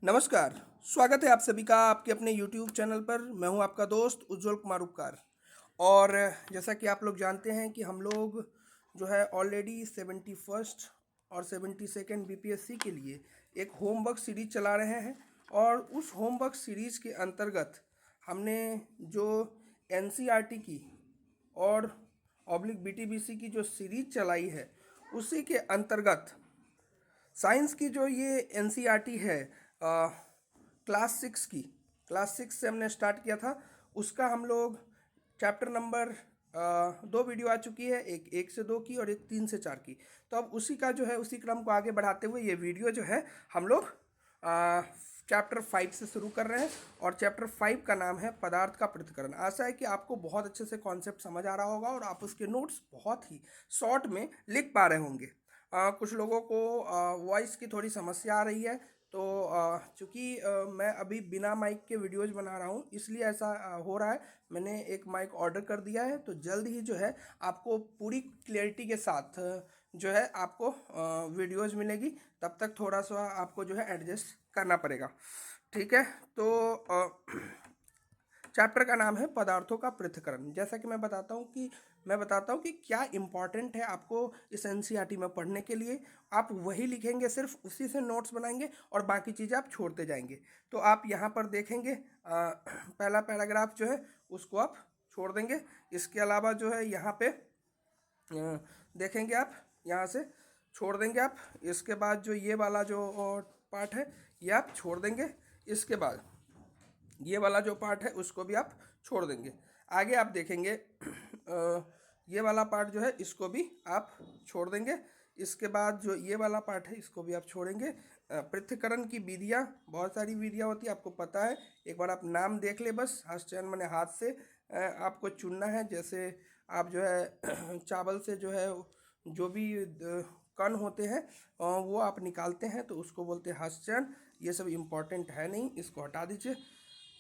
नमस्कार, स्वागत है आप सभी का आपके अपने YouTube चैनल पर। मैं हूं आपका दोस्त उज्ज्वल कुमार उपकार। और जैसा कि आप लोग जानते हैं कि हम लोग जो है ऑलरेडी 71st और 72nd बीपीएससी के लिए एक होमवर्क सीरीज चला रहे हैं। और उस होमवर्क सीरीज के अंतर्गत हमने जो एनसीईआरटी की और ऑब्लिक बीटीबीसी की जो सीरीज चलाई है, उसी के अंतर्गत साइंस की जो ये एनसीईआरटी है क्लास 6 से हमने स्टार्ट किया था। उसका हम लोग चैप्टर नंबर 2 वीडियो आ चुकी है, एक 1 से 2 की और एक 3 से 4 की। तो अब उसी का जो है उसी क्रम को आगे बढ़ाते हुए ये वीडियो जो है हम लोग चैप्टर 5 से शुरू कर रहे हैं। और चैप्टर 5 का नाम है पदार्थ का पृथक्करण। आशा है कि आपको बहुत अच्छे से कॉन्सेप्ट समझ आ रहा होगा और आप उसके नोट्स बहुत ही शॉर्ट में लिख पा रहे होंगे। कुछ लोगों को वॉइस की थोड़ी समस्या आ रही है, तो चूँकि मैं अभी बिना माइक के वीडियोज़ बना रहा हूँ, इसलिए ऐसा हो रहा है। मैंने एक माइक ऑर्डर कर दिया है, तो जल्द ही जो है आपको पूरी क्लैरिटी के साथ जो है आपको वीडियोज़ मिलेगी। तब तक थोड़ा सा आपको जो है एडजस्ट करना पड़ेगा, ठीक है। तो चैप्टर का नाम है पदार्थों का पृथक्करण। जैसा कि मैं बताता हूँ कि क्या इम्पॉर्टेंट है आपको इस एनसीईआरटी में पढ़ने के लिए। आप वही लिखेंगे, सिर्फ उसी से नोट्स बनाएंगे और बाकी चीज़ें आप छोड़ते जाएंगे। तो आप यहाँ पर देखेंगे पहला पैराग्राफ जो है उसको आप छोड़ देंगे। इसके अलावा जो है यहाँ पे देखेंगे, आप यहाँ से छोड़ देंगे आप। इसके बाद जो ये वाला जो पार्ट है ये आप छोड़ देंगे। इसके बाद ये वाला जो पार्ट है उसको भी आप छोड़ देंगे। आगे आप देखेंगे ये वाला पार्ट जो है इसको भी आप छोड़ देंगे। इसके बाद जो ये वाला पार्ट है इसको भी आप छोड़ेंगे। पृथक्करण की विधियाँ, बहुत सारी विधियाँ होती है, आपको पता है। एक बार आप नाम देख ले बस। हस्तचयन मैंने हाथ से आपको चुनना है। जैसे आप जो है चावल से जो है जो भी कण होते हैं वो आप निकालते हैं, तो उसको बोलते हैं हस्तचयन। ये सब इम्पॉर्टेंट है नहीं, इसको हटा दीजिए।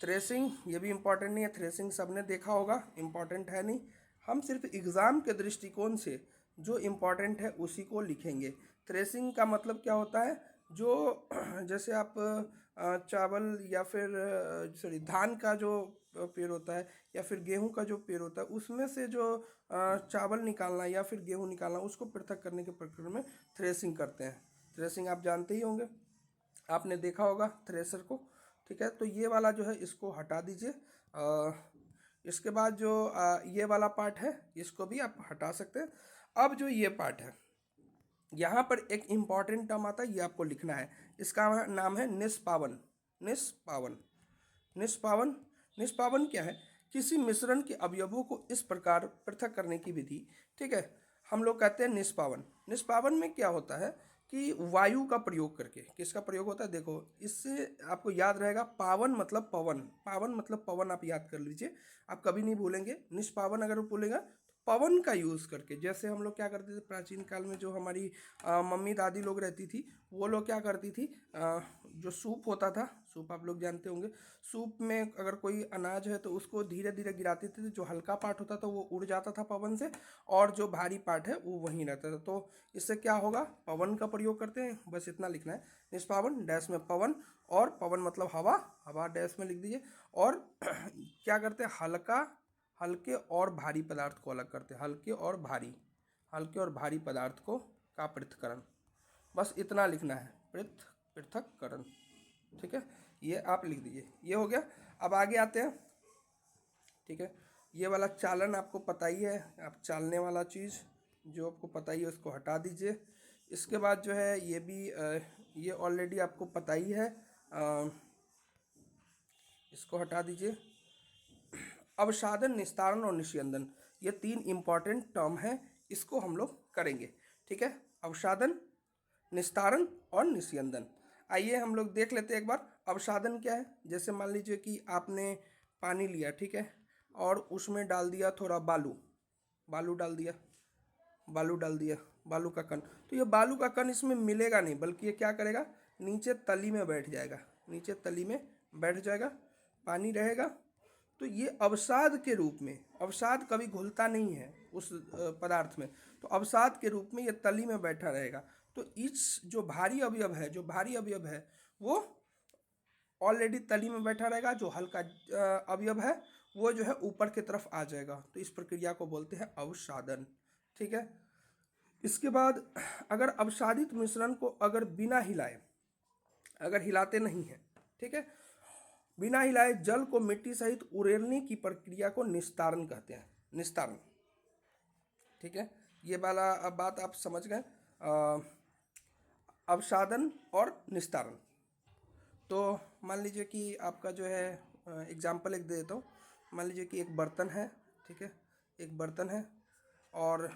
थ्रेसिंग, ये भी इम्पॉर्टेंट नहीं है। थ्रेसिंग सबने देखा होगा, इम्पॉर्टेंट है नहीं। हम सिर्फ एग्ज़ाम के दृष्टिकोण से जो इम्पॉर्टेंट है उसी को लिखेंगे। थ्रेसिंग का मतलब क्या होता है, जो जैसे आप चावल या फिर सॉरी धान का जो पेड़ होता है या फिर गेहूं का जो पेड़ होता है, उसमें से जो चावल निकालना या फिर गेहूं निकालना, उसको पृथक करने के प्रक्रिया में थ्रेसिंग करते हैं। थ्रेसिंग आप जानते ही होंगे, आपने देखा होगा थ्रेसर को, ठीक है। तो ये वाला जो है इसको हटा दीजिए। इसके बाद जो ये वाला पार्ट है इसको भी आप हटा सकते हैं। अब जो ये पार्ट है, यहाँ पर एक इम्पॉर्टेंट टर्म आता है, ये आपको लिखना है। इसका नाम है निष्पावन। निष्पावन, निष्पावन, निष्पावन क्या है? किसी मिश्रण के अवयवों को इस प्रकार पृथक करने की विधि, ठीक है, हम लोग कहते हैं निष्पावन। निष्पावन में क्या होता है कि वायु का प्रयोग करके, किसका प्रयोग होता है, देखो इससे आपको याद रहेगा। पावन मतलब पवन, पावन मतलब पवन, आप याद कर लीजिए, आप कभी नहीं भूलेंगे। निष्पावन अगर भूलेगा तो पवन का यूज़ करके, जैसे हम लोग क्या करते थे प्राचीन काल में, जो हमारी मम्मी दादी लोग रहती थी, वो लोग क्या करती थी, जो सूप होता था, सूप आप लोग जानते होंगे। सूप में अगर कोई अनाज है तो उसको धीरे धीरे गिराते थे, जो हल्का पार्ट होता था वो उड़ जाता था पवन से, और जो भारी पार्ट है वो वहीं रहता था। तो इससे क्या होगा, पवन का प्रयोग करते हैं, बस इतना लिखना है। निष्पावन डैश में पवन, और पवन मतलब हवा, हवा डैश में लिख दीजिए। और क्या करते हैं, हल्के और भारी पदार्थ को अलग करते हैं। हल्के और भारी पदार्थ को का पृथक्करण, बस इतना लिखना है, पृथक्करण, ठीक है। ये आप लिख दीजिए, ये हो गया। अब आगे आते हैं, ठीक है। ये वाला चालन आपको पता ही है, आप चालने वाला चीज़ जो आपको पता ही है उसको हटा दीजिए। इसके बाद जो है ये भी ये ऑलरेडी आपको पता ही है, इसको हटा दीजिए। अवसादन, निस्तारण और निस्यंदन, ये 3 इम्पॉर्टेंट टर्म है, इसको हम लोग करेंगे, ठीक है। अवसादन, निस्तारण और निस्यंदन। आइए हम लोग देख लेते हैं एक बार। अवसादन क्या है, जैसे मान लीजिए कि आपने पानी लिया, ठीक है, और उसमें डाल दिया थोड़ा बालू, बालू डाल दिया, बालू डाल दिया, बालू का कण। तो ये बालू का कण इसमें मिलेगा नहीं, बल्कि ये क्या करेगा, नीचे तली में बैठ जाएगा, नीचे तली में बैठ जाएगा, पानी रहेगा। तो ये अवसाद के रूप में, अवसाद कभी घुलता नहीं है उस पदार्थ में, तो अवसाद के रूप में ये तली में बैठा रहेगा। तो इस जो भारी अवयव है, वो ऑलरेडी तली में बैठा रहेगा, जो हल्का अवयव है वो जो है ऊपर की तरफ आ जाएगा। तो इस प्रक्रिया को बोलते हैं अवसादन। ठीक है। इसके बाद अगर अवसादित मिश्रण को अगर बिना हिलाए, अगर हिलाते नहीं हैं, ठीक है, बिना हिलाए जल को मिट्टी सहित उड़ेलने की प्रक्रिया को निस्तारण कहते हैं। निस्तारण। ठीक है, ये वाला अब बात आप समझ गए, अवसादन और निस्तारण। तो मान लीजिए कि आपका जो है एग्जाम्पल एक दे देता हूँ। मान लीजिए कि एक बर्तन है, ठीक है, एक बर्तन है और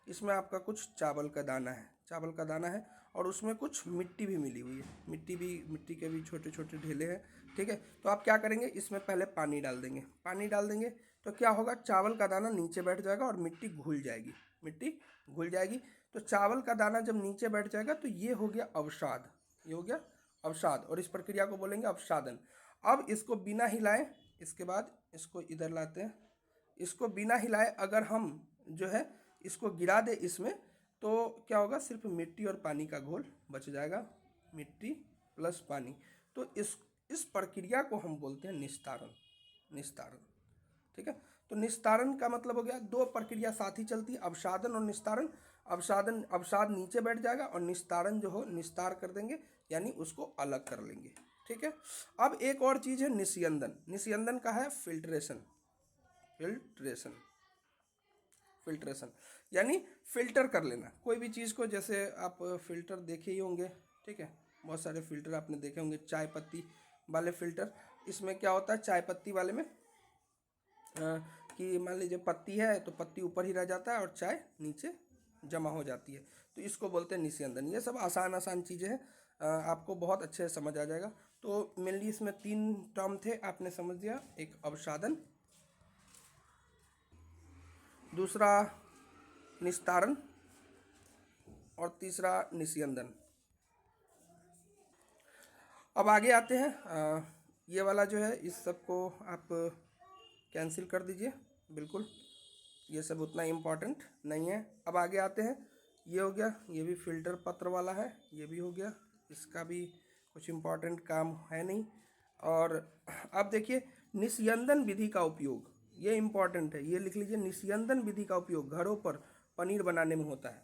इसमें आपका कुछ चावल का दाना है, चावल का दाना है और उसमें कुछ मिट्टी भी मिली हुई है, मिट्टी के भी छोटे छोटे ढेले हैं। ठीक है, तो आप क्या करेंगे, इसमें पहले पानी डाल देंगे। पानी डाल देंगे तो क्या होगा, चावल का दाना नीचे बैठ जाएगा और मिट्टी घुल जाएगी, मिट्टी घुल जाएगी। तो चावल का दाना जब नीचे बैठ जाएगा तो ये हो गया अवसाद, ये हो गया अवसाद, और इस प्रक्रिया को बोलेंगे अवसादन। अब इसको बिना हिलाए, इसके बाद इसको इधर लाते हैं, इसको बिना हिलाए अगर हम जो है इसको गिरा दे इसमें, तो क्या होगा, सिर्फ मिट्टी और पानी का घोल बच जाएगा, मिट्टी प्लस पानी। तो इस प्रक्रिया को हम बोलते हैं निस्तारण, निस्तारण। ठीक है, तो निस्तारण का मतलब हो गया दो प्रक्रिया साथ ही चलती है, अवसादन और निस्तारण। अवसाद नीचे बैठ जाएगा और निस्तारण जो हो निस्तार कर देंगे, यानी उसको अलग कर लेंगे। ठीक है, अब एक और चीज़ है निस्यंदन। निस्यंदन का है फिल्ट्रेशन, फिल्ट्रेशन, फिल्ट्रेशन यानी फिल्टर कर लेना कोई भी चीज़ को। जैसे आप फिल्टर देखे ही होंगे, ठीक है, बहुत सारे फिल्टर आपने देखे होंगे, चाय पत्ती वाले फिल्टर। इसमें क्या होता है चाय पत्ती वाले में, कि मान लीजिए पत्ती है तो पत्ती ऊपर ही रह जाता है और चाय नीचे जमा हो जाती है, तो इसको बोलते हैं निस्यंदन। ये सब आसान आसान चीज़ें हैं, आपको बहुत अच्छे से समझ आ जाएगा। तो मेनली इसमें 3 टर्म थे, आपने समझ दिया, एक अवसादन, दूसरा निस्तारण और तीसरा निस्यंदन। अब आगे आते हैं, ये वाला जो है इस सब को आप कैंसिल कर दीजिए, बिल्कुल ये सब उतना इम्पोर्टेंट नहीं है। अब आगे आते हैं, ये हो गया, ये भी फिल्टर पत्र वाला है, ये भी हो गया, इसका भी कुछ इम्पोर्टेंट काम है नहीं। और अब देखिए निस्यंदन विधि का उपयोग, ये इम्पोर्टेंट है, ये लिख लीजिए, निस्यंदन विधि का उपयोग घरों पर पनीर बनाने में होता है।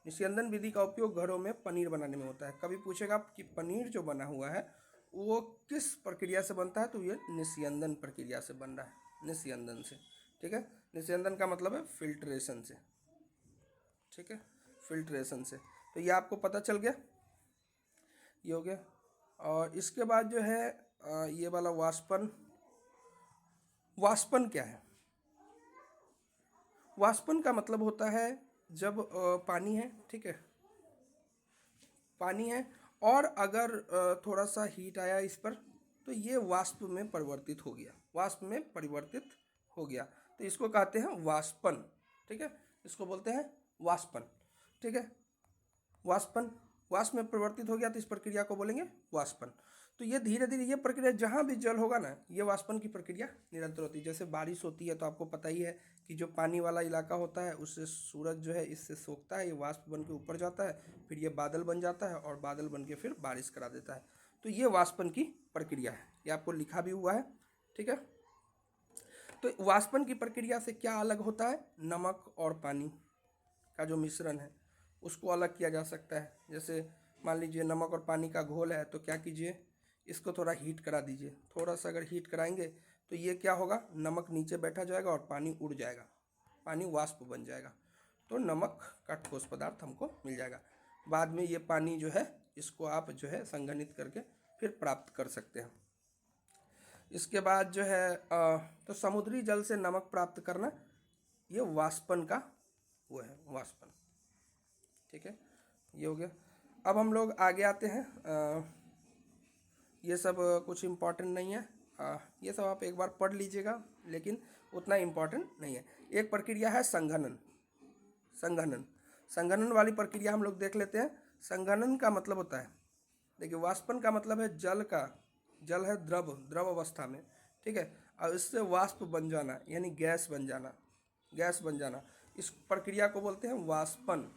निस्यंदन विधि का उपयोग घरों में पनीर बनाने में होता है। कभी पूछेगा कि पनीर जो बना हुआ है वो किस प्रक्रिया से बनता है, तो ये निस्यंदन प्रक्रिया से बन रहा है, निस्यंदन से। ठीक है, निस्यंदन का मतलब है फिल्ट्रेशन से। ठीक है, फिल्ट्रेशन से। तो ये आपको पता चल गया, ये हो गया। और इसके बाद जो है ये वाला वाष्पन। वाष्पन क्या है, वाष्पन का मतलब होता है जब पानी है, ठीक है, पानी है और अगर थोड़ा सा हीट आया इस पर, तो ये वाष्प में परिवर्तित हो गया, वाष्प में परिवर्तित हो गया, तो इसको कहते हैं वाष्पन। ठीक है, इसको बोलते हैं वाष्पन। ठीक है, वाष्पन, वाष्प में परिवर्तित हो गया तो इस प्रक्रिया को बोलेंगे वाष्पन। तो ये धीरे धीरे ये प्रक्रिया जहाँ भी जल होगा ना, ये वाष्पन की प्रक्रिया निरंतर होती है। जैसे बारिश होती है तो आपको पता ही है कि जो पानी वाला इलाका होता है उससे सूरज जो है इससे सोखता है, ये वाष्प बन के ऊपर जाता है, फिर ये बादल बन जाता है और बादल बन के फिर बारिश करा देता है। तो ये वाष्पन की प्रक्रिया है, ये आपको लिखा भी हुआ है। ठीक है, तो वाष्पन की प्रक्रिया से क्या अलग होता है, नमक और पानी का जो मिश्रण है उसको अलग किया जा सकता है। जैसे मान लीजिए नमक और पानी का घोल है, तो क्या कीजिए, इसको थोड़ा हीट करा दीजिए। थोड़ा सा अगर हीट कराएंगे तो ये क्या होगा, नमक नीचे बैठा जाएगा और पानी उड़ जाएगा, पानी वाष्प बन जाएगा, तो नमक का ठोस पदार्थ हमको मिल जाएगा। बाद में ये पानी जो है इसको आप जो है संघनित करके फिर प्राप्त कर सकते हैं। इसके बाद जो है तो समुद्री जल से नमक प्राप्त करना, ये वाष्पन का वो है, वाष्पन। ठीक है, ये हो गया। अब हम लोग आगे आते हैं, ये सब कुछ इम्पोर्टेंट नहीं है, ये सब आप एक बार पढ़ लीजिएगा, लेकिन उतना इम्पोर्टेंट नहीं है। एक प्रक्रिया है संघनन, संघनन, संघनन वाली प्रक्रिया हम लोग देख लेते हैं। संघनन का मतलब होता है, देखिए वाष्पन का मतलब है जल का, जल है द्रव, द्रव अवस्था में, ठीक है, और इससे वाष्प बन जाना यानी गैस बन जाना, गैस बन जाना, इस प्रक्रिया को बोलते हैं वाष्पन।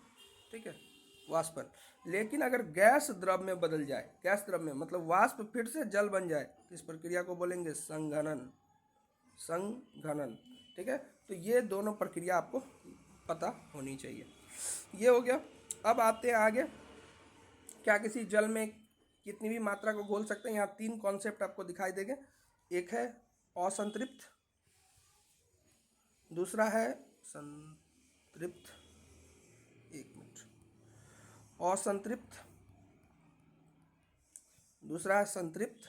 ठीक है, वाष्पन। लेकिन अगर गैस द्रव में बदल जाए, गैस द्रव में मतलब वाष्प फिर से जल बन जाए, तो इस प्रक्रिया को बोलेंगे संघनन। संघनन, ठीक है। तो ये दोनों प्रक्रिया आपको पता होनी चाहिए। ये हो गया। अब आते हैं आगे, क्या किसी जल में कितनी भी मात्रा को घोल सकते हैं। यहाँ तीन कॉन्सेप्ट आपको दिखाई देंगे। एक है असंतृप्त, दूसरा है संतृप्त, एक मिनट, असंतृप्त, दूसरा है संतृप्त,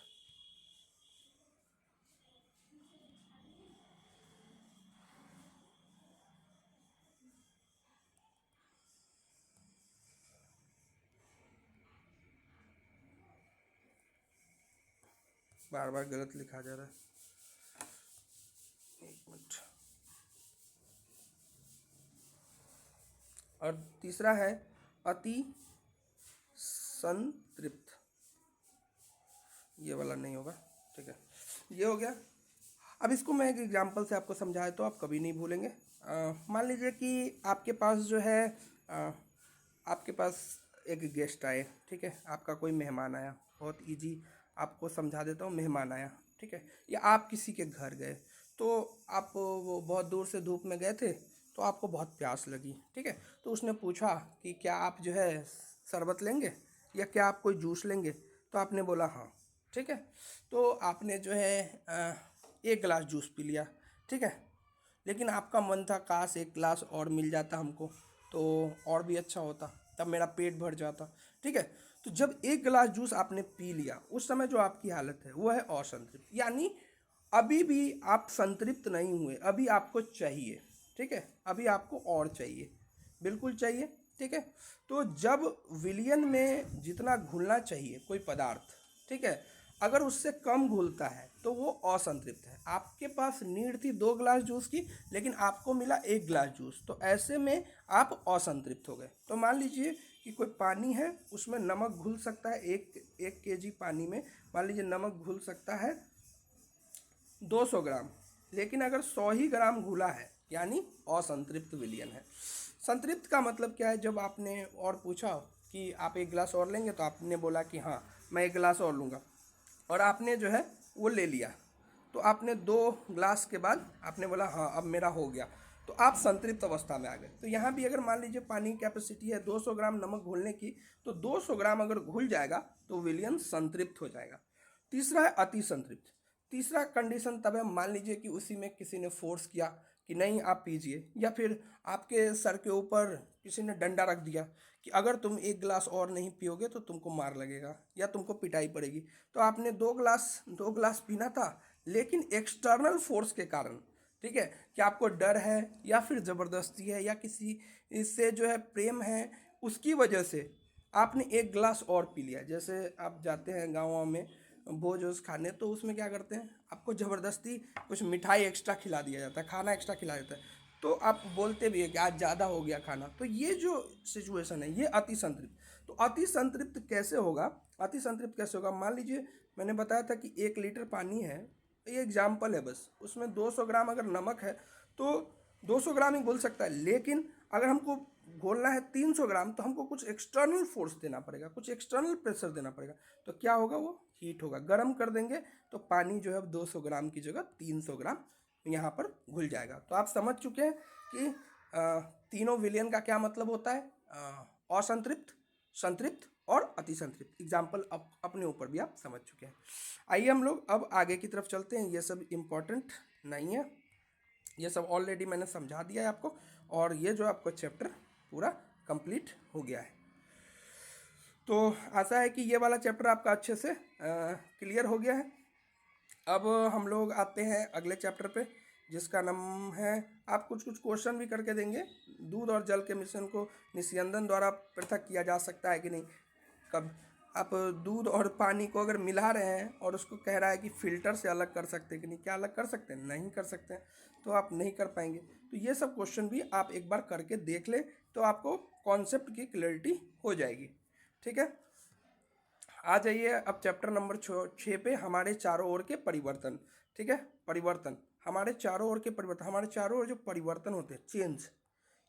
बार बार गलत लिखा जा रहा है, एक मिनट, और तीसरा है अति संतृप्त। ये वाला नहीं होगा, ठीक है। ये हो गया। अब इसको मैं एक एग्जांपल से आपको समझाए तो आप कभी नहीं भूलेंगे। मान लीजिए कि आपके पास जो है आपके पास एक गेस्ट आए, ठीक है, आपका कोई मेहमान आया। बहुत इजी आपको समझा देता हूँ। मेहमान आया, ठीक है, या आप किसी के घर गए, तो आप वो बहुत दूर से धूप में गए थे, तो आपको बहुत प्यास लगी, ठीक है। तो उसने पूछा कि क्या आप जो है शरबत लेंगे या क्या आप कोई जूस लेंगे, तो आपने बोला हाँ, ठीक है। तो आपने जो है एक गिलास जूस पी लिया, ठीक है। लेकिन आपका मन था काश एक गिलास और मिल जाता हमको, तो और भी अच्छा होता, तब मेरा पेट भर जाता, ठीक है। तो जब एक गिलास जूस आपने पी लिया, उस समय जो आपकी हालत है वो है असंतृप्त, यानी अभी भी आप संतृप्त नहीं हुए, अभी आपको चाहिए, ठीक है, अभी आपको और चाहिए, बिल्कुल चाहिए, ठीक है। तो जब विलयन में जितना घुलना चाहिए कोई पदार्थ, ठीक है, अगर उससे कम घुलता है तो वो असंतृप्त है। आपके पास नीड थी 2 गिलास जूस की, लेकिन आपको मिला 1 गिलास जूस, तो ऐसे में आप असंतृप्त हो गए। तो मान लीजिए कि कोई पानी है, उसमें नमक घुल सकता है, एक केजी पानी में मान लीजिए नमक घुल सकता है 200 ग्राम, लेकिन अगर 100 ही ग्राम घुला है, यानी असंतृप्त विलयन है। संतृप्त का मतलब क्या है, जब आपने और पूछा कि आप एक गिलास और लेंगे, तो आपने बोला कि हाँ मैं एक गिलास और लूँगा, और आपने जो है वो ले लिया, तो आपने 2 गिलास के बाद आपने बोला हाँ अब मेरा हो गया, तो आप संतृप्त अवस्था में आ गए। तो यहाँ भी अगर मान लीजिए पानी की कैपेसिटी है 200 ग्राम नमक घोलने की, तो 200 ग्राम अगर घुल जाएगा तो विलयन संतृप्त हो जाएगा। तीसरा है अति संतृप्त। तीसरा कंडीशन तब है, मान लीजिए कि उसी में किसी ने फोर्स किया कि नहीं आप पीजिए, या फिर आपके सर के ऊपर किसी ने डंडा रख दिया कि अगर तुम एक गिलास और नहीं पियोगे तो तुमको मार लगेगा या तुमको पिटाई पड़ेगी। तो आपने 2 गिलास पीना था, लेकिन एक्सटर्नल फोर्स के कारण, ठीक है, कि आपको डर है या फिर ज़बरदस्ती है या किसी इससे जो है प्रेम है, उसकी वजह से आपने 1 गिलास और पी लिया। जैसे आप जाते हैं गाँव में भोज वोज खाने, तो उसमें क्या करते हैं, आपको ज़बरदस्ती कुछ मिठाई एक्स्ट्रा खिला दिया जाता है, खाना एक्स्ट्रा खिला देता है, तो आप बोलते भी है कि आज ज़्यादा हो गया खाना। तो ये जो सिचुएशन है ये अति संतृप्त। तो अति संतृप्त कैसे होगा, अति संतृप्त कैसे होगा, मान लीजिए मैंने बताया था कि 1 लीटर पानी है, ये एग्जाम्पल है बस, उसमें 200 ग्राम अगर नमक है तो 200 ग्राम ही घुल सकता है, लेकिन अगर हमको घोलना है 300 ग्राम, तो हमको कुछ एक्सटर्नल फोर्स देना पड़ेगा, कुछ एक्सटर्नल प्रेशर देना पड़ेगा। तो क्या होगा, वो हीट होगा, गर्म कर देंगे, तो पानी जो है 200 ग्राम की जगह 300 ग्राम यहाँ पर घुल जाएगा। तो आप समझ चुके हैं कि तीनों विलयन का क्या मतलब होता है, असंतृप्त, संतृप्त और अति संतृप्त। एग्जाम्पल अपने ऊपर भी आप समझ चुके हैं। आइए हम लोग अब आगे की तरफ चलते हैं। ये सब इम्पोर्टेंट नहीं है, ये सब ऑलरेडी मैंने समझा दिया है आपको, और ये जो आपका चैप्टर पूरा कंप्लीट हो गया है। तो आशा है कि ये वाला चैप्टर आपका अच्छे से क्लियर हो गया है। अब हम लोग आते हैं अगले चैप्टर पे, जिसका नाम है, आप कुछ कुछ क्वेश्चन भी करके देंगे, दूध और जल के मिश्रण को निस्यंदन द्वारा पृथक किया जा सकता है कि नहीं। कब आप दूध और पानी को अगर मिला रहे हैं और उसको कह रहा है कि फ़िल्टर से अलग कर सकते हैं कि नहीं, क्या अलग कर सकते हैं, नहीं कर सकते हैं, तो आप नहीं कर पाएंगे। तो ये सब क्वेश्चन भी आप एक बार करके देख लें, तो आपको कॉन्सेप्ट की क्लैरिटी हो जाएगी, ठीक है। आ जाइए अब चैप्टर नंबर 6 पे, हमारे चारों ओर के परिवर्तन, ठीक है। परिवर्तन, हमारे चारों ओर के परिवर्तन, हमारे चारों ओर जो परिवर्तन होते हैं, चेंज।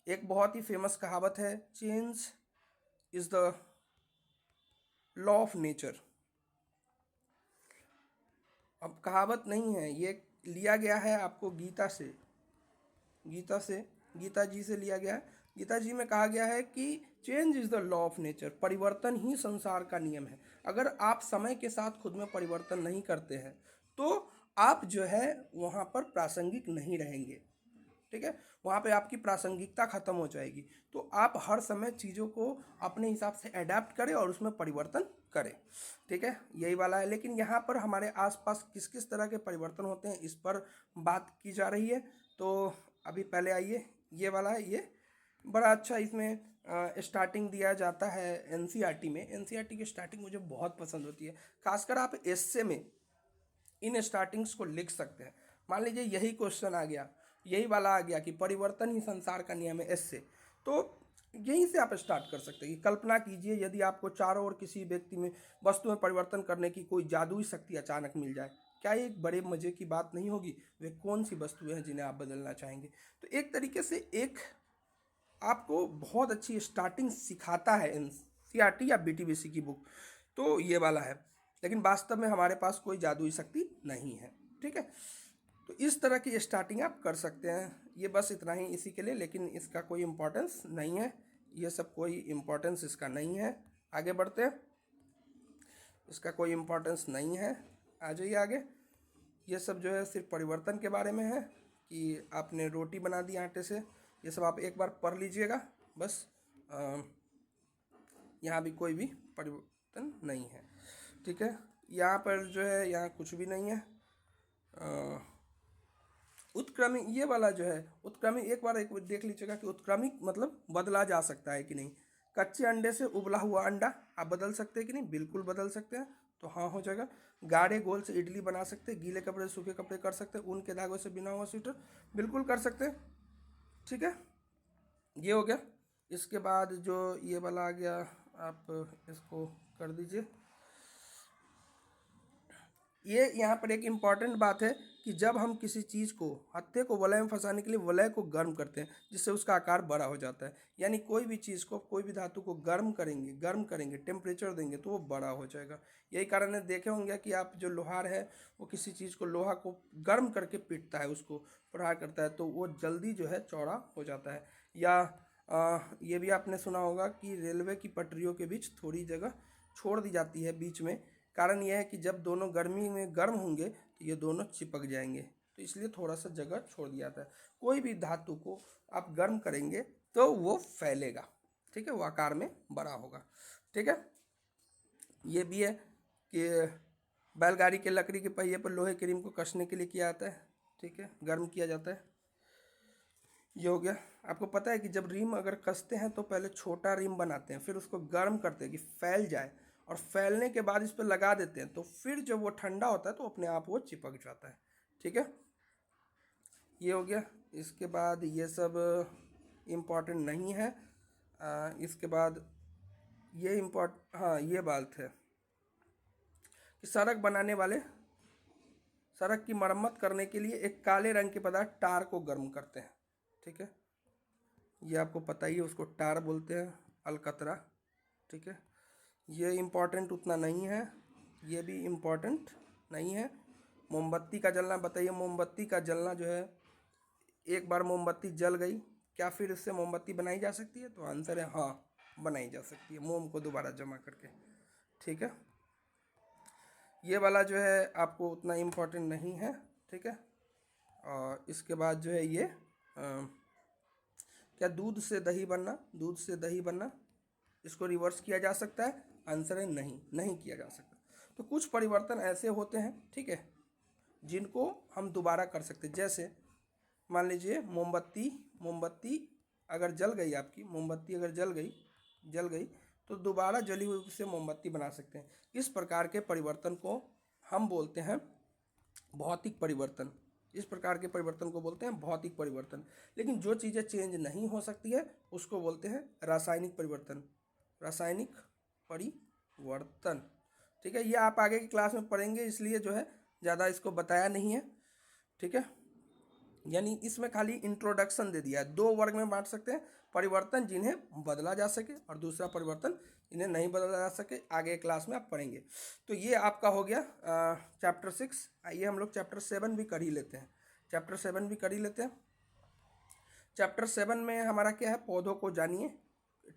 एक बहुत ही फेमस कहावत है, change is the law of nature. अब कहावत नहीं है, ये लिया गया है आपको गीता से, गीता जी से लिया गया है। गीता जी में कहा गया है कि change is the law of nature, परिवर्तन ही संसार का नियम है। अगर आप समय के साथ खुद में परिवर्तन नहीं करते हैं तो आप जो है वहाँ पर प्रासंगिक नहीं रहेंगे, ठीक है, वहाँ पे आपकी प्रासंगिकता खत्म हो जाएगी। तो आप हर समय चीज़ों को अपने हिसाब से अडेप्ट करें और उसमें परिवर्तन करें, ठीक है, यही वाला है। लेकिन यहाँ पर हमारे आसपास किस किस तरह के परिवर्तन होते हैं इस पर बात की जा रही है। तो अभी पहले आइए, ये वाला है, ये बड़ा अच्छा इसमें स्टार्टिंग दिया जाता है एनसीईआरटी में। एनसीईआरटी की स्टार्टिंग मुझे बहुत पसंद होती है, खासकर आप एस्से में इन स्टार्टिंग्स को लिख सकते हैं। मान लीजिए यही क्वेश्चन आ गया, यही वाला आ गया कि परिवर्तन ही संसार का नियम है एस्से, तो यहीं से आप स्टार्ट कर सकते हैं कि कल्पना कीजिए यदि आपको चारों ओर किसी व्यक्ति में, वस्तु में परिवर्तन करने की कोई जादुई शक्ति अचानक मिल जाए, क्या ये एक बड़े मजे की बात नहीं होगी? वे कौन सी वस्तुएं हैं जिन्हें आप बदलना चाहेंगे? तो एक तरीके से एक आपको बहुत अच्छी स्टार्टिंग सिखाता है एनसीईआरटी या बीटीबीसी की बुक, तो ये वाला है। लेकिन वास्तव में हमारे पास कोई जादुई शक्ति नहीं है, ठीक है। तो इस तरह की स्टार्टिंग आप कर सकते हैं। ये बस इतना ही इसी के लिए, लेकिन इसका कोई इम्पोर्टेंस नहीं है, ये सब कोई इम्पोर्टेंस इसका नहीं है। आगे बढ़ते हैं, इसका कोई इम्पोर्टेंस नहीं है, आ जाइए आगे। ये सब जो है सिर्फ परिवर्तन के बारे में है कि आपने रोटी बना दी आटे से, ये सब आप एक बार पढ़ लीजिएगा बस। यहाँ भी कोई भी परिवर्तन नहीं है, ठीक है। यहाँ पर जो है यहाँ कुछ भी नहीं है। उत्क्रमिक, ये वाला जो है उत्क्रमिक, एक बार देख लीजिएगा कि उत्क्रमिक मतलब बदला जा सकता है कि नहीं। कच्चे अंडे से उबला हुआ अंडा आप बदल सकते हैं कि नहीं? बिल्कुल बदल सकते हैं, तो हाँ हो जाएगा। गाढ़े गोल से इडली बना सकते हैं, गीले कपड़े सूखे कपड़े कर सकते हैं, ऊन के धागों से बिना हुआ स्वेटर बिल्कुल कर सकते हैं, ठीक है, ये हो गया। इसके बाद जो ये वाला आ गया, आप इसको कर दीजिए। ये यहाँ पर एक इम्पॉर्टेंट बात है कि जब हम किसी चीज़ को, हत्थे को वलय में फंसाने के लिए वलय को गर्म करते हैं जिससे उसका आकार बड़ा हो जाता है। यानी कोई भी चीज़ को, कोई भी धातु को गर्म करेंगे टेम्परेचर देंगे तो वो बड़ा हो जाएगा। यही कारण है, देखे होंगे कि आप जो लोहार है वो किसी चीज़ को, लोहा को गर्म करके पीटता है, उसको प्रहार करता है तो वो जल्दी जो है चौड़ा हो जाता है। या ये भी आपने सुना होगा कि रेलवे की पटरियों के बीच थोड़ी जगह छोड़ दी जाती है बीच में, कारण यह है कि जब दोनों गर्मी में गर्म होंगे तो ये दोनों चिपक जाएंगे, तो इसलिए थोड़ा सा जगह छोड़ दिया जाता है। कोई भी धातु को आप गर्म करेंगे तो वो फैलेगा, ठीक है, वो आकार में बड़ा होगा, ठीक है। ये भी है कि बैलगाड़ी के लकड़ी के पहिए पर लोहे के रिम को कसने के लिए किया जाता है, ठीक है, गर्म किया जाता है। ये हो गया। आपको पता है कि जब रिम अगर कसते हैं तो पहले छोटा रिम बनाते हैं, फिर उसको गर्म करते हैं कि फैल जाए, और फैलने के बाद इस पर लगा देते हैं, तो फिर जब वो ठंडा होता है तो अपने आप वो चिपक जाता है, ठीक है, ये हो गया। इसके बाद ये सब इम्पोर्टेंट नहीं है। इसके बाद ये हाँ, ये बात है कि सड़क की मरम्मत करने के लिए एक काले रंग के पदार्थ टार को गर्म करते हैं, ठीक है, ये आपको पता ही है, उसको टार बोलते हैं, अलकतरा, ठीक है। ये इम्पोर्टेंट उतना नहीं है, ये भी इम्पोर्टेंट नहीं है। मोमबत्ती का जलना, बताइए मोमबत्ती का जलना जो है, एक बार मोमबत्ती जल गई, क्या फिर इससे मोमबत्ती बनाई जा सकती है? तो आंसर है हाँ, बनाई जा सकती है, मोम को दोबारा जमा करके, ठीक है। ये वाला जो है आपको उतना इम्पोर्टेंट नहीं है, ठीक है। और इसके बाद जो है ये क्या दूध से दही बनना, इसको रिवर्स किया जा सकता है? आंसर है नहीं, नहीं किया जा सकता। तो कुछ परिवर्तन ऐसे होते हैं, ठीक है, जिनको हम दोबारा कर सकते हैं। जैसे मान लीजिए मोमबत्ती अगर जल गई, आपकी मोमबत्ती अगर जल गई तो दोबारा जली हुई से मोमबत्ती बना सकते हैं। इस प्रकार के परिवर्तन को हम बोलते हैं भौतिक परिवर्तन। इस प्रकार के परिवर्तन को बोलते हैं भौतिक परिवर्तन। लेकिन जो चीज़ें चेंज नहीं हो सकती है उसको बोलते हैं रासायनिक परिवर्तन, ठीक है। ये आप आगे की क्लास में पढ़ेंगे, इसलिए जो है ज़्यादा इसको बताया नहीं है, ठीक है। यानी इसमें खाली इंट्रोडक्शन दे दिया है। दो वर्ग में बांट सकते हैं, परिवर्तन जिन्हें बदला जा सके और दूसरा परिवर्तन इन्हें नहीं बदला जा सके। आगे क्लास में आप पढ़ेंगे। तो ये आपका हो गया चैप्टर 6। आइए हम लोग चैप्टर 7 भी कर ही लेते हैं। चैप्टर 7 भी कर ही लेते हैं। चैप्टर 7 में हमारा क्या है, पौधों को जानिए,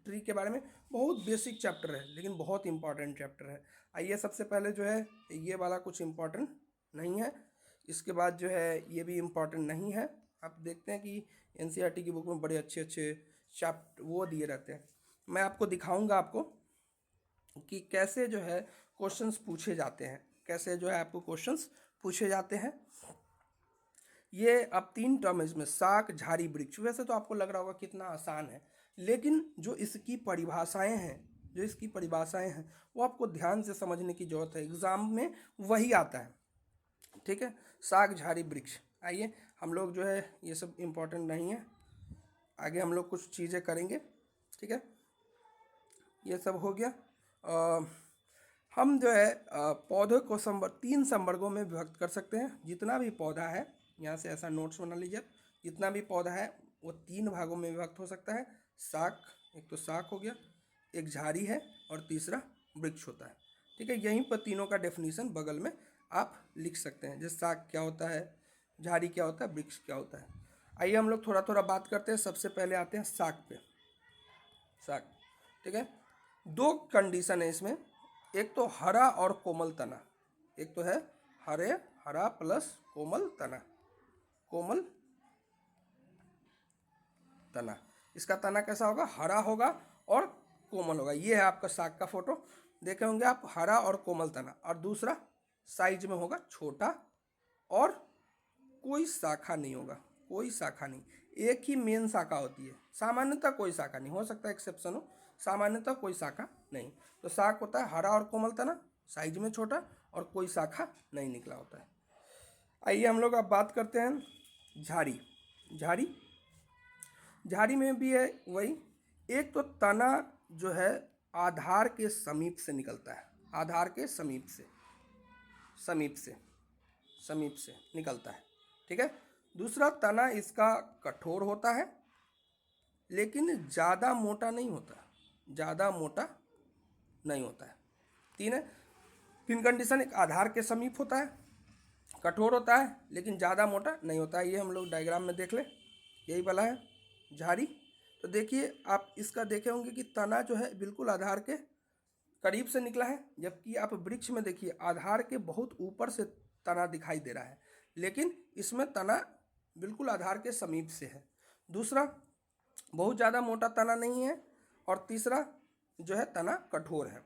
ट्री के बारे में। बहुत बेसिक चैप्टर है लेकिन बहुत इंपॉर्टेंट चैप्टर है। आइए सबसे पहले जो है ये वाला कुछ इंपॉर्टेंट नहीं है, इसके बाद जो है ये भी इम्पॉर्टेंट नहीं है। आप देखते हैं कि एनसीईआरटी की बुक में बड़े अच्छे अच्छे चैप्टर वो दिए रहते हैं। मैं आपको दिखाऊंगा आपको कि कैसे जो है क्वेश्चंस पूछे जाते हैं, कैसे जो है आपको क्वेश्चंस पूछे जाते हैं। ये अब 3 टर्म है इसमें, शाक, झाड़ी, वृक्ष। वैसे तो आपको लग रहा होगा कितना आसान है, लेकिन जो इसकी परिभाषाएं हैं, वो आपको ध्यान से समझने की जरूरत है। एग्जाम में वही आता है, ठीक है। शाक, झाड़ी, वृक्ष। आइए हम लोग जो है ये सब इम्पोर्टेंट नहीं है, आगे हम लोग कुछ चीज़ें करेंगे, ठीक है। ये सब हो गया। हम जो है पौधों को 3 संवर्गों में विभक्त कर सकते हैं। जितना भी पौधा है, यहाँ से ऐसा नोट्स बना लीजिए, जितना भी पौधा है वो 3 भागों में विभक्त हो सकता है। शाक, एक तो शाक हो गया, एक झाड़ी है और तीसरा वृक्ष होता है, ठीक है। यहीं पर तीनों का डेफिनेशन बगल में आप लिख सकते हैं, जैसे शाक क्या होता है, झाड़ी क्या होता है, वृक्ष क्या होता है। आइए हम लोग थोड़ा थोड़ा बात करते हैं। सबसे पहले आते हैं शाक पे। शाक, ठीक है। 2 कंडीशन है इसमें, एक तो हरा और कोमल तना। एक तो है हरा प्लस कोमल तना, कोमल तना। इसका तना कैसा होगा, हरा होगा और कोमल होगा। ये है आपका साग का फोटो, देखे होंगे आप, हरा और कोमल तना। और दूसरा साइज में होगा छोटा और कोई शाखा नहीं होगा, कोई शाखा नहीं। एक ही मेन शाखा होती है, सामान्यतः कोई शाखा नहीं, हो सकता है एक्सेप्शन हो, सामान्यतः कोई शाखा नहीं। तो शाक होता है हरा और कोमल तना, साइज में छोटा और कोई शाखा नहीं निकला होता है। आइए हम लोग अब बात करते हैं झाड़ी। झाड़ी, झाड़ी में भी है वही, एक तो तना जो है आधार के समीप से निकलता है, आधार के समीप से निकलता है, ठीक है। दूसरा तना इसका कठोर होता है लेकिन ज़्यादा मोटा नहीं होता, ज़्यादा मोटा नहीं होता है। 3 है, 3 कंडीशन, एक आधार के समीप होता है, कठोर होता है लेकिन ज़्यादा मोटा नहीं होता है। ये हम लोग डायग्राम में देख ले, यही वाला है झाड़ी। तो देखिए आप इसका देखे होंगे कि तना जो है बिल्कुल आधार के करीब से निकला है, जबकि आप वृक्ष में देखिए आधार के बहुत ऊपर से तना दिखाई दे रहा है, लेकिन इसमें तना बिल्कुल आधार के समीप से है। दूसरा, बहुत ज़्यादा मोटा तना नहीं है, और तीसरा जो है तना कठोर है।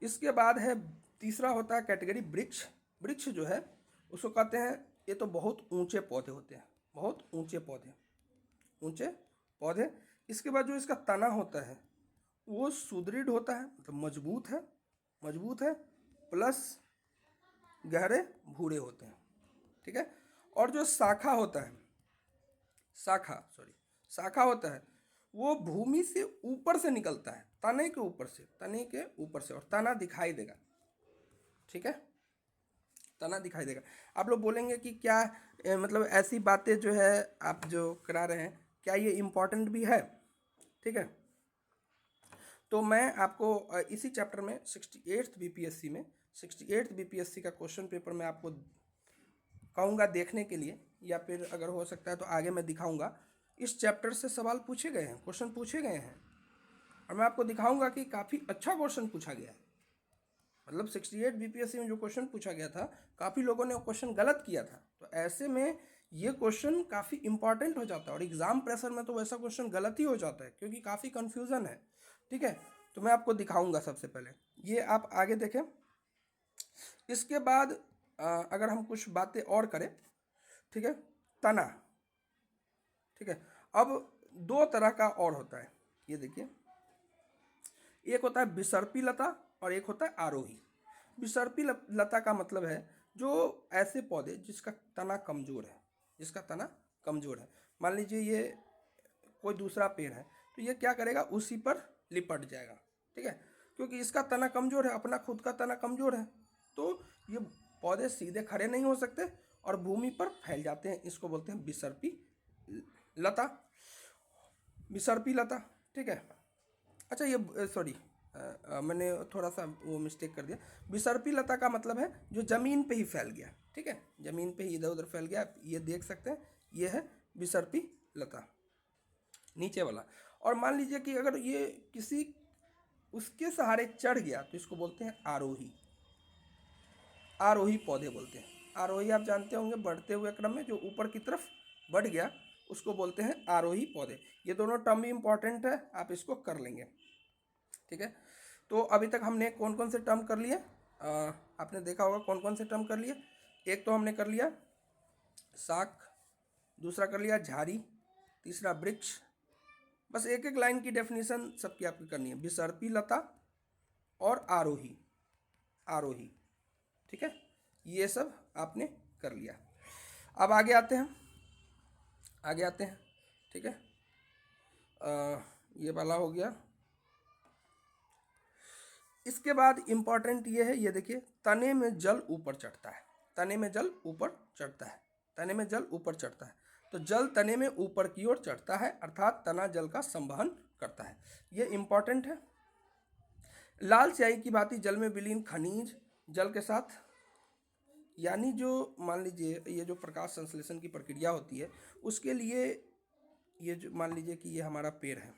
इसके बाद है तीसरा होता है कैटेगरी वृक्ष। वृक्ष जो है उसको कहते हैं, ये तो बहुत ऊंचे पौधे होते हैं, बहुत ऊंचे पौधे। इसके बाद जो इसका तना होता है वो सुदृढ़ होता है, मतलब मजबूत है प्लस गहरे भूरे होते हैं, ठीक है। और जो शाखा होता है, शाखा होता है वो भूमि से ऊपर से निकलता है, तने के ऊपर से, और तना दिखाई देगा, ठीक है, तना दिखाई देगा। आप लोग बोलेंगे कि क्या मतलब ऐसी बातें जो है आप जो करा रहे हैं, क्या ये इम्पोर्टेंट भी है, ठीक है। तो मैं आपको इसी चैप्टर में 68th बीपीएससी का क्वेश्चन पेपर मैं आपको कहूँगा देखने के लिए, या फिर अगर हो सकता है तो आगे मैं दिखाऊंगा। इस चैप्टर से सवाल पूछे गए हैं, क्वेश्चन पूछे गए हैं, और मैं आपको दिखाऊंगा कि काफ़ी अच्छा क्वेश्चन पूछा गया है। मतलब 68 बीपीएससी में जो क्वेश्चन पूछा गया था, काफ़ी लोगों ने वो क्वेश्चन गलत किया था। तो ऐसे में ये क्वेश्चन काफ़ी इंपॉर्टेंट हो जाता है, और एग्जाम प्रेशर में तो वैसा क्वेश्चन गलत ही हो जाता है, क्योंकि काफ़ी कन्फ्यूज़न है, ठीक है। तो मैं आपको दिखाऊंगा सबसे पहले, ये आप आगे देखें। इसके बाद अगर हम कुछ बातें और करें, ठीक है, तना, ठीक है। अब 2 तरह का और होता है, ये देखिए, एक होता है विसर्पी लता और एक होता है आरोही। विसर्पी लता का मतलब है जो ऐसे पौधे जिसका तना कमजोर है, मान लीजिए ये कोई दूसरा पेड़ है, तो ये क्या करेगा, उसी पर लिपट जाएगा, ठीक है, क्योंकि इसका तना कमजोर है, अपना खुद का तना कमजोर है, तो ये पौधे सीधे खड़े नहीं हो सकते और भूमि पर फैल जाते हैं, इसको बोलते हैं विसर्पी लता, विसर्पी लता। ठीक है। अच्छा ये सॉरी, मैंने थोड़ा सा वो मिस्टेक कर दिया। विसर्पी लता का मतलब है जो ज़मीन पे ही फैल गया। ठीक है, ज़मीन पे ही इधर उधर फैल गया, ये देख सकते हैं, ये है विसर्पी लता, नीचे वाला। और मान लीजिए कि अगर ये किसी उसके सहारे चढ़ गया तो इसको बोलते हैं आरोही, आरोही पौधे बोलते हैं। आरोही आप जानते होंगे, बढ़ते हुए क्रम में जो ऊपर की तरफ बढ़ गया उसको बोलते हैं आरोही पौधे। ये दोनों टर्म भी इंपॉर्टेंट है, आप इसको कर लेंगे। ठीक है, तो अभी तक हमने कौन कौन से टर्म कर लिए, आपने देखा होगा कौन कौन से टर्म कर लिए। एक तो हमने कर लिया शाख, दूसरा कर लिया झाड़ी, तीसरा वृक्ष। बस एक एक लाइन की डेफिनेशन सबकी आपकी करनी है, विसर्पी लता और आरोही, आरोही। ठीक है, ये सब आपने कर लिया। अब आगे आते हैं, आगे आते हैं। ठीक है, ये वाला हो गया। इसके बाद इंपॉर्टेंट ये है, ये देखिए, तने में जल ऊपर चढ़ता है, तने में जल ऊपर चढ़ता है, तने में जल ऊपर चढ़ता है। तो जल तने में ऊपर की ओर चढ़ता है, अर्थात तना जल का संवहन करता है, ये इंपॉर्टेंट है। लाल स्याही की भांति जल में विलीन खनिज जल के साथ, यानी जो मान लीजिए ये जो प्रकाश संश्लेषण की प्रक्रिया होती है उसके लिए, ये जो मान लीजिए कि ये हमारा पेड़ है,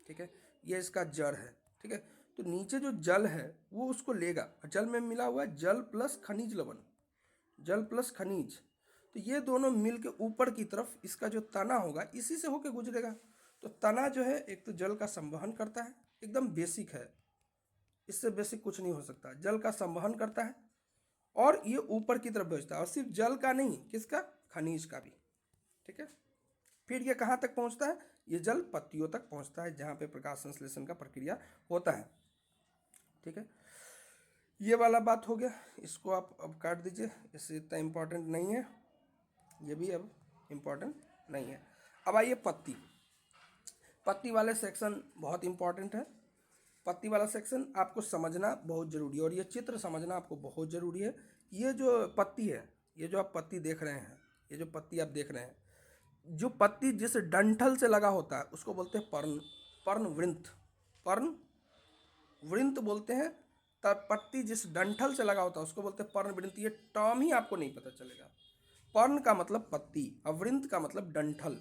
ठीक है, ये इसका जड़ है। ठीक है, तो नीचे जो जल है वो उसको लेगा, जल में मिला हुआ है जल प्लस खनिज लवण, जल प्लस खनिज, तो ये दोनों मिल के ऊपर की तरफ इसका जो तना होगा इसी से होके गुजरेगा। तो तना जो है एक तो जल का संवहन करता है, एकदम बेसिक है, इससे बेसिक कुछ नहीं हो सकता, जल का संवहन करता है और ये ऊपर की तरफ भेजता है, और सिर्फ जल का नहीं, किसका, खनिज का भी। ठीक है, फिर ये कहाँ तक पहुँचता है, ये जल पत्तियों तक पहुँचता है जहाँ पे प्रकाश संश्लेषण का प्रक्रिया होता है। ठीक है, ये वाला बात हो गया, इसको आप अब काट दीजिए, इससे इतना इम्पोर्टेंट नहीं है, ये भी अब इम्पोर्टेंट नहीं है। अब आइए पत्ती, पत्ती वाले सेक्शन बहुत इम्पोर्टेंट है। पत्ती वाला सेक्शन आपको समझना बहुत ज़रूरी है, और ये चित्र समझना आपको बहुत ज़रूरी है। ये जो पत्ती है, ये जो आप पत्ती देख रहे हैं, ये जो पत्ती आप देख रहे हैं, जो पत्ती जिस डंठल से लगा होता है उसको बोलते हैं पर्ण, पर्णवृंत, पर्णवृंत बोलते हैं। तब पत्ती जिस डंठल से लगा होता है उसको बोलते हैं पर्णवृंत। ये टर्म ही आपको नहीं पता चलेगा। पर्ण का मतलब पत्ती, अवृंत का मतलब डंठल,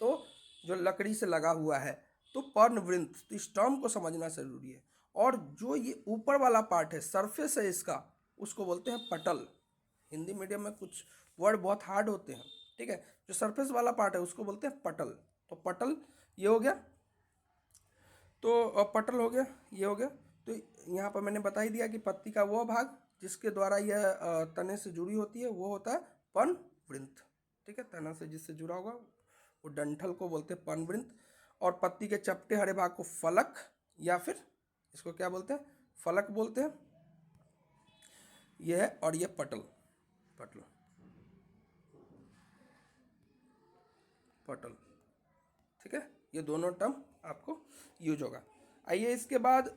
तो जो लकड़ी से लगा हुआ है, तो पर्णवृंत, तो इस टर्म को समझना जरूरी है। और जो ये ऊपर वाला पार्ट है, सरफेस है इसका, उसको बोलते हैं पटल। हिंदी मीडियम में कुछ वर्ड बहुत हार्ड होते हैं। ठीक है, जो सरफेस वाला पार्ट है उसको बोलते हैं पटल। तो पटल ये हो गया, तो पटल हो गया, ये हो गया। तो यहाँ पर मैंने बता ही दिया कि पत्ती का वो भाग जिसके द्वारा यह तने से जुड़ी होती है वो होता है पर्णवृंत। ठीक है, तना से जिससे जुड़ा होगा वो डंठल को बोलते हैं पर्णवृंत। और पत्ती के चपटे हरे भाग को फलक, या फिर इसको क्या बोलते हैं, फलक बोलते हैं। यह है, और यह पटल, पटल, पटल। ठीक है, ये दोनों टर्म आपको यूज होगा। आइए इसके बाद,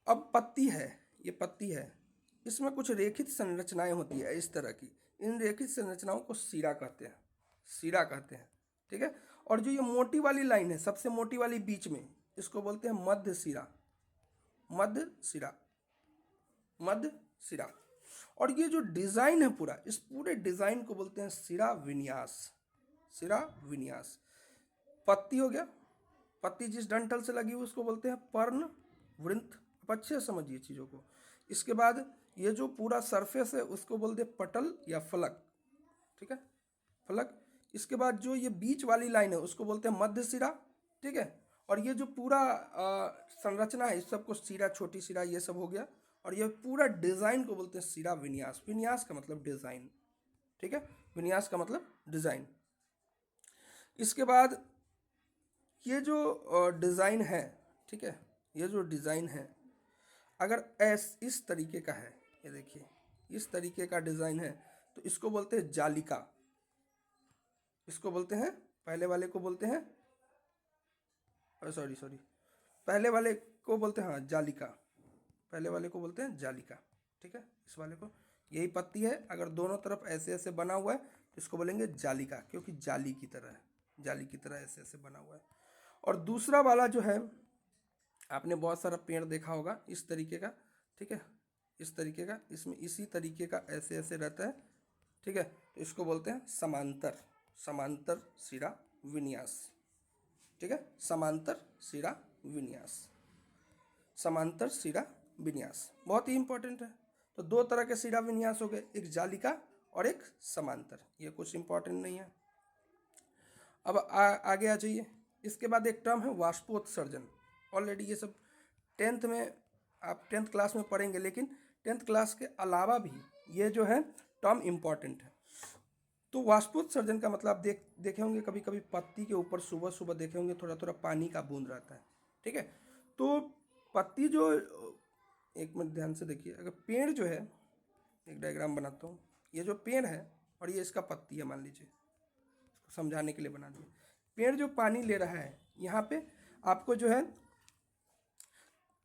अब पत्ती है, ये पत्ती है, इसमें कुछ रेखित संरचनाएं होती है इस तरह की, इन रेखित संरचनाओं को सिरा कहते हैं, सिरा कहते हैं। ठीक है, और जो ये मोटी वाली लाइन है, सबसे मोटी वाली बीच में, इसको बोलते हैं मध्य सिरा, मध्य सिरा, मध्य सिरा। और ये जो डिजाइन है पूरा, इस पूरे डिजाइन को बोलते हैं सिरा विन्यास, सिरा विन्यास। पत्ती हो गया, पत्ती जिस डंठल से लगी हुई उसको बोलते हैं पर्ण वृंत। आप अच्छे से समझिए चीज़ों को। इसके बाद ये जो पूरा सरफेस है उसको बोलते हैं पटल या फलक। ठीक है, फलक। इसके बाद जो ये बीच वाली लाइन है उसको बोलते हैं मध्य सिरा। ठीक है, और ये जो पूरा संरचना है इस सबको सिरा, छोटी सिरा, ये सब हो गया। और ये पूरा डिज़ाइन को बोलते हैं सिरा विन्यास। विन्यास का मतलब डिज़ाइन। ठीक है, विन्यास का मतलब डिज़ाइन। इसके बाद ये जो डिज़ाइन है, ठीक है, ये जो डिज़ाइन है अगर इस तरीके का है, ये देखिए इस तरीके का डिज़ाइन है, तो इसको बोलते हैं जालिका। इसको बोलते हैं, पहले वाले को बोलते हैं, सॉरी सॉरी, पहले वाले को बोलते हैं, हाँ, जालिका। पहले वाले को बोलते हैं जालिका। ठीक है, इस वाले को, यही पत्ती है। अगर दोनों तरफ ऐसे ऐसे बना हुआ है तो इसको बोलेंगे जालिका, क्योंकि जाली की तरह है, जाली की तरह ऐसे ऐसे बना हुआ है। और दूसरा वाला जो है, आपने बहुत सारा पेड़ देखा होगा इस तरीके का, ठीक है, इस तरीके का, इसमें इसी तरीके का ऐसे ऐसे रहता है, ठीक है। तो इसको बोलते हैं समांतर, समांतर शिरा विन्यास, ठीक है, समांतर शिरा विन्यास, समांतर शिरा विन्यास बहुत ही इंपॉर्टेंट है। तो दो तरह के शिरा विन्यास हो गए, एक जालिका और एक समांतर, ये कुछ इंपॉर्टेंट नहीं है। अब आगे आ जाइए। इसके बाद एक टर्म है वाष्पोत्सर्जन। ऑलरेडी ये सब 10th में, आप 10th क्लास में पढ़ेंगे, लेकिन 10th क्लास के अलावा भी ये जो है टर्म इम्पॉर्टेंट है। तो वाष्पोत्सर्जन का मतलब देखे होंगे कभी कभी पत्ती के ऊपर सुबह सुबह देखे होंगे थोड़ा थोड़ा पानी का बूंद रहता है, ठीक है। तो पत्ती जो, एक मिनट ध्यान से देखिए, अगर पेड़ जो है, एक डायग्राम बनाता हूँ, ये जो पेड़ है और ये इसका पत्ती है, मान लीजिए, इसको समझाने के लिए बना दिया। पेड़ जो पानी ले रहा है, यहाँ पे आपको जो है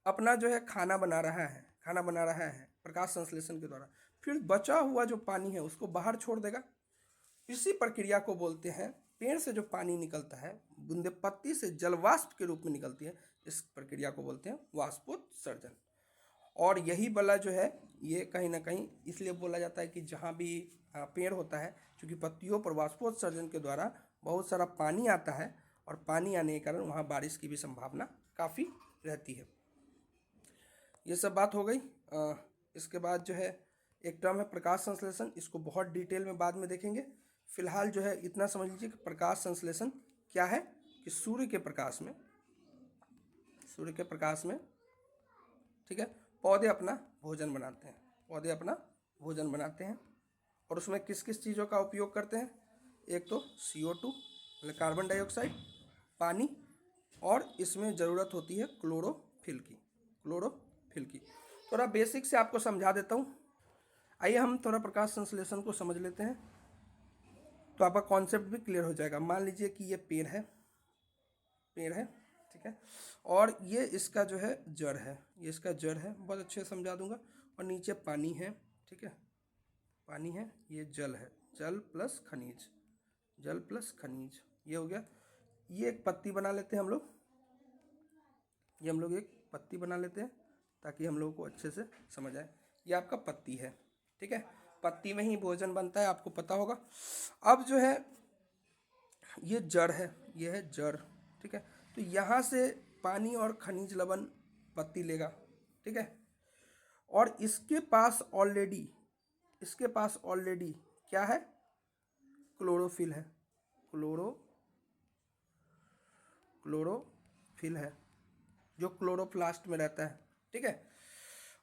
अपना जो है खाना बना रहा है, खाना बना रहा है प्रकाश संश्लेषण के द्वारा, फिर बचा हुआ जो पानी है उसको बाहर छोड़ देगा। इसी प्रक्रिया को बोलते हैं, पेड़ से जो पानी निकलता है बूंदे पत्ती से जलवाष्प के रूप में निकलती है, इस प्रक्रिया को बोलते हैं वाष्पोत्सर्जन। और यही वाला जो है ये कहीं ना कहीं इसलिए बोला जाता है कि जहाँ भी पेड़ होता है, क्योंकि पत्तियों पर वाष्पोत्सर्जन के द्वारा बहुत सारा पानी आता है और पानी आने के कारण वहाँ बारिश की भी संभावना काफ़ी रहती है। ये सब बात हो गई। इसके बाद जो है एक टर्म है प्रकाश संश्लेषण, इसको बहुत डिटेल में बाद में देखेंगे। फिलहाल जो है इतना समझ लीजिए कि प्रकाश संश्लेषण क्या है, कि सूर्य के प्रकाश में, सूर्य के प्रकाश में, ठीक है, पौधे अपना भोजन बनाते हैं, पौधे अपना भोजन बनाते हैं। और उसमें किस किस चीज़ों का उपयोग करते हैं, एक तो CO2 मतलब कार्बन डाइऑक्साइड, पानी, और इसमें ज़रूरत होती है क्लोरोफिल की, क्लोरोफिल की। थोड़ा बेसिक से आपको समझा देता हूँ। आइए हम थोड़ा प्रकाश संश्लेषण को समझ लेते हैं, तो आपका कॉन्सेप्ट भी क्लियर हो जाएगा। मान लीजिए कि ये पेड़ है, पेड़ है, ठीक है, और ये इसका जो है जड़ है, ये इसका जड़ है, बहुत अच्छे से समझा दूंगा। और नीचे पानी है, ठीक है, पानी है, ये जल है, जल प्लस खनिज, जल प्लस खनिज, ये हो गया। ये एक पत्ती बना लेते हैं हम लोग, ये हम लोग एक पत्ती बना लेते हैं ताकि हम लोगों को अच्छे से समझ आए। ये आपका पत्ती है, ठीक है, पत्ती में ही भोजन बनता है, आपको पता होगा। अब जो है ये जड़ है, ये है जड़, ठीक है। तो यहाँ से पानी और खनिज लवण पत्ती लेगा, ठीक है। और इसके पास ऑलरेडी, इसके पास ऑलरेडी क्या है, क्लोरोफिल है, क्लोरोफिल है, जो क्लोरोप्लास्ट में रहता है, ठीक है।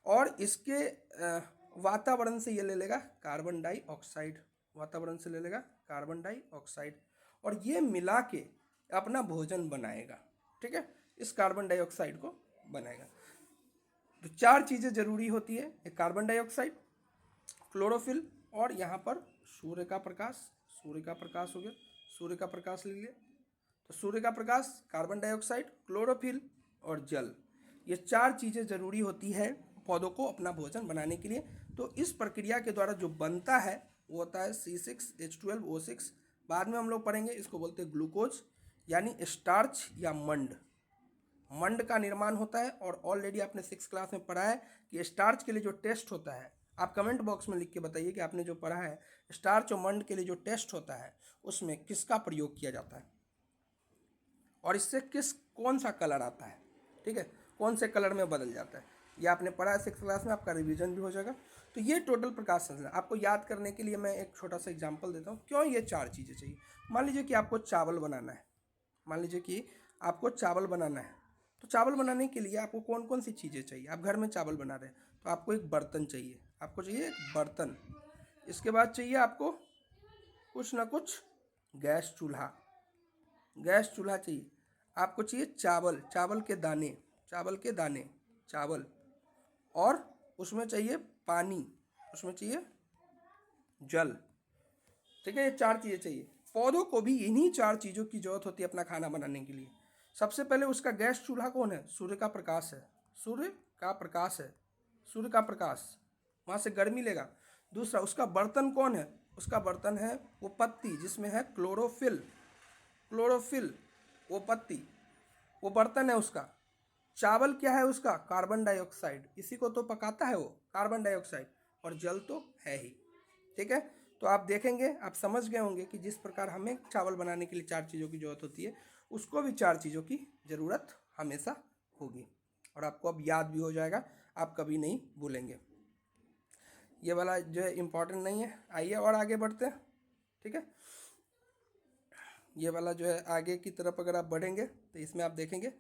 और इसके वातावरण से ये ले लेगा कार्बन डाइऑक्साइड, वातावरण से ले लेगा कार्बन डाइऑक्साइड, और ये मिला के अपना भोजन बनाएगा, ठीक है, इस कार्बन डाइऑक्साइड को बनाएगा। तो चार चीज़ें जरूरी होती है, एक कार्बन डाइऑक्साइड, क्लोरोफिल, और यहाँ पर सूर्य का प्रकाश, सूर्य का प्रकाश हो गया, सूर्य का प्रकाश ले लिए। तो सूर्य का प्रकाश, कार्बन डाइऑक्साइड, क्लोरोफिल और जल, ये चार चीज़ें ज़रूरी होती है पौधों को अपना भोजन बनाने के लिए। तो इस प्रक्रिया के द्वारा जो बनता है वो होता है C6H12O6, बाद में हम लोग पढ़ेंगे, इसको बोलते हैं ग्लूकोज, यानी स्टार्च या मंड, मंड का निर्माण होता है। और ऑलरेडी आपने 6th क्लास में पढ़ा है कि स्टार्च के लिए जो टेस्ट होता है, आप कमेंट बॉक्स में लिख के बताइए कि आपने जो पढ़ा है स्टार्च और मंड के लिए जो टेस्ट होता है उसमें किसका प्रयोग किया जाता है और इससे कौन सा कलर आता है, ठीक है, कौन से कलर में बदल जाता है, ये आपने पढ़ा है 6th क्लास में, आपका रिवीजन भी हो जाएगा। तो ये टोटल प्रकाश संश्लेषण आपको याद करने के लिए मैं एक छोटा सा एग्जांपल देता हूँ, क्यों ये चार चीज़ें चाहिए। मान लीजिए कि आपको चावल बनाना है, मान लीजिए कि आपको चावल बनाना है, तो चावल बनाने के लिए आपको कौन कौन सी चीज़ें चाहिए। आप घर में चावल बना रहे हैं तो आपको एक बर्तन चाहिए, आपको चाहिए एक बर्तन। इसके बाद चाहिए आपको कुछ ना कुछ गैस चूल्हा, गैस चूल्हा चाहिए। आपको चाहिए चावल, चावल के दाने, चावल के दाने, चावल, और उसमें चाहिए पानी, उसमें चाहिए जल, ठीक है, ये चार चीज़ें चाहिए। पौधों को भी इन्हीं चार चीज़ों की जरूरत होती है अपना खाना बनाने के लिए। सबसे पहले उसका गैस चूल्हा कौन है, सूर्य का प्रकाश है, सूर्य का प्रकाश है, सूर्य का प्रकाश, वहाँ से गर्मी लेगा। दूसरा उसका बर्तन कौन है, उसका बर्तन है वो पत्ती जिसमें है क्लोरोफिल, क्लोरोफिल वो पत्ती, वो बर्तन है उसका। चावल क्या है उसका, कार्बन डाइऑक्साइड, इसी को तो पकाता है वो, कार्बन डाइऑक्साइड, और जल तो है ही। ठीक है, तो आप देखेंगे, आप समझ गए होंगे कि जिस प्रकार हमें चावल बनाने के लिए 4 चीज़ों की जरूरत होती है, उसको भी 4 चीज़ों की ज़रूरत हमेशा होगी, और आपको अब याद भी हो जाएगा, आप कभी नहीं भूलेंगे। ये वाला जो है इम्पोर्टेंट नहीं है, आइए और आगे बढ़ते हैं। ठीक है, ये वाला जो है आगे की तरफ अगर आप बढ़ेंगे तो इसमें आप देखेंगे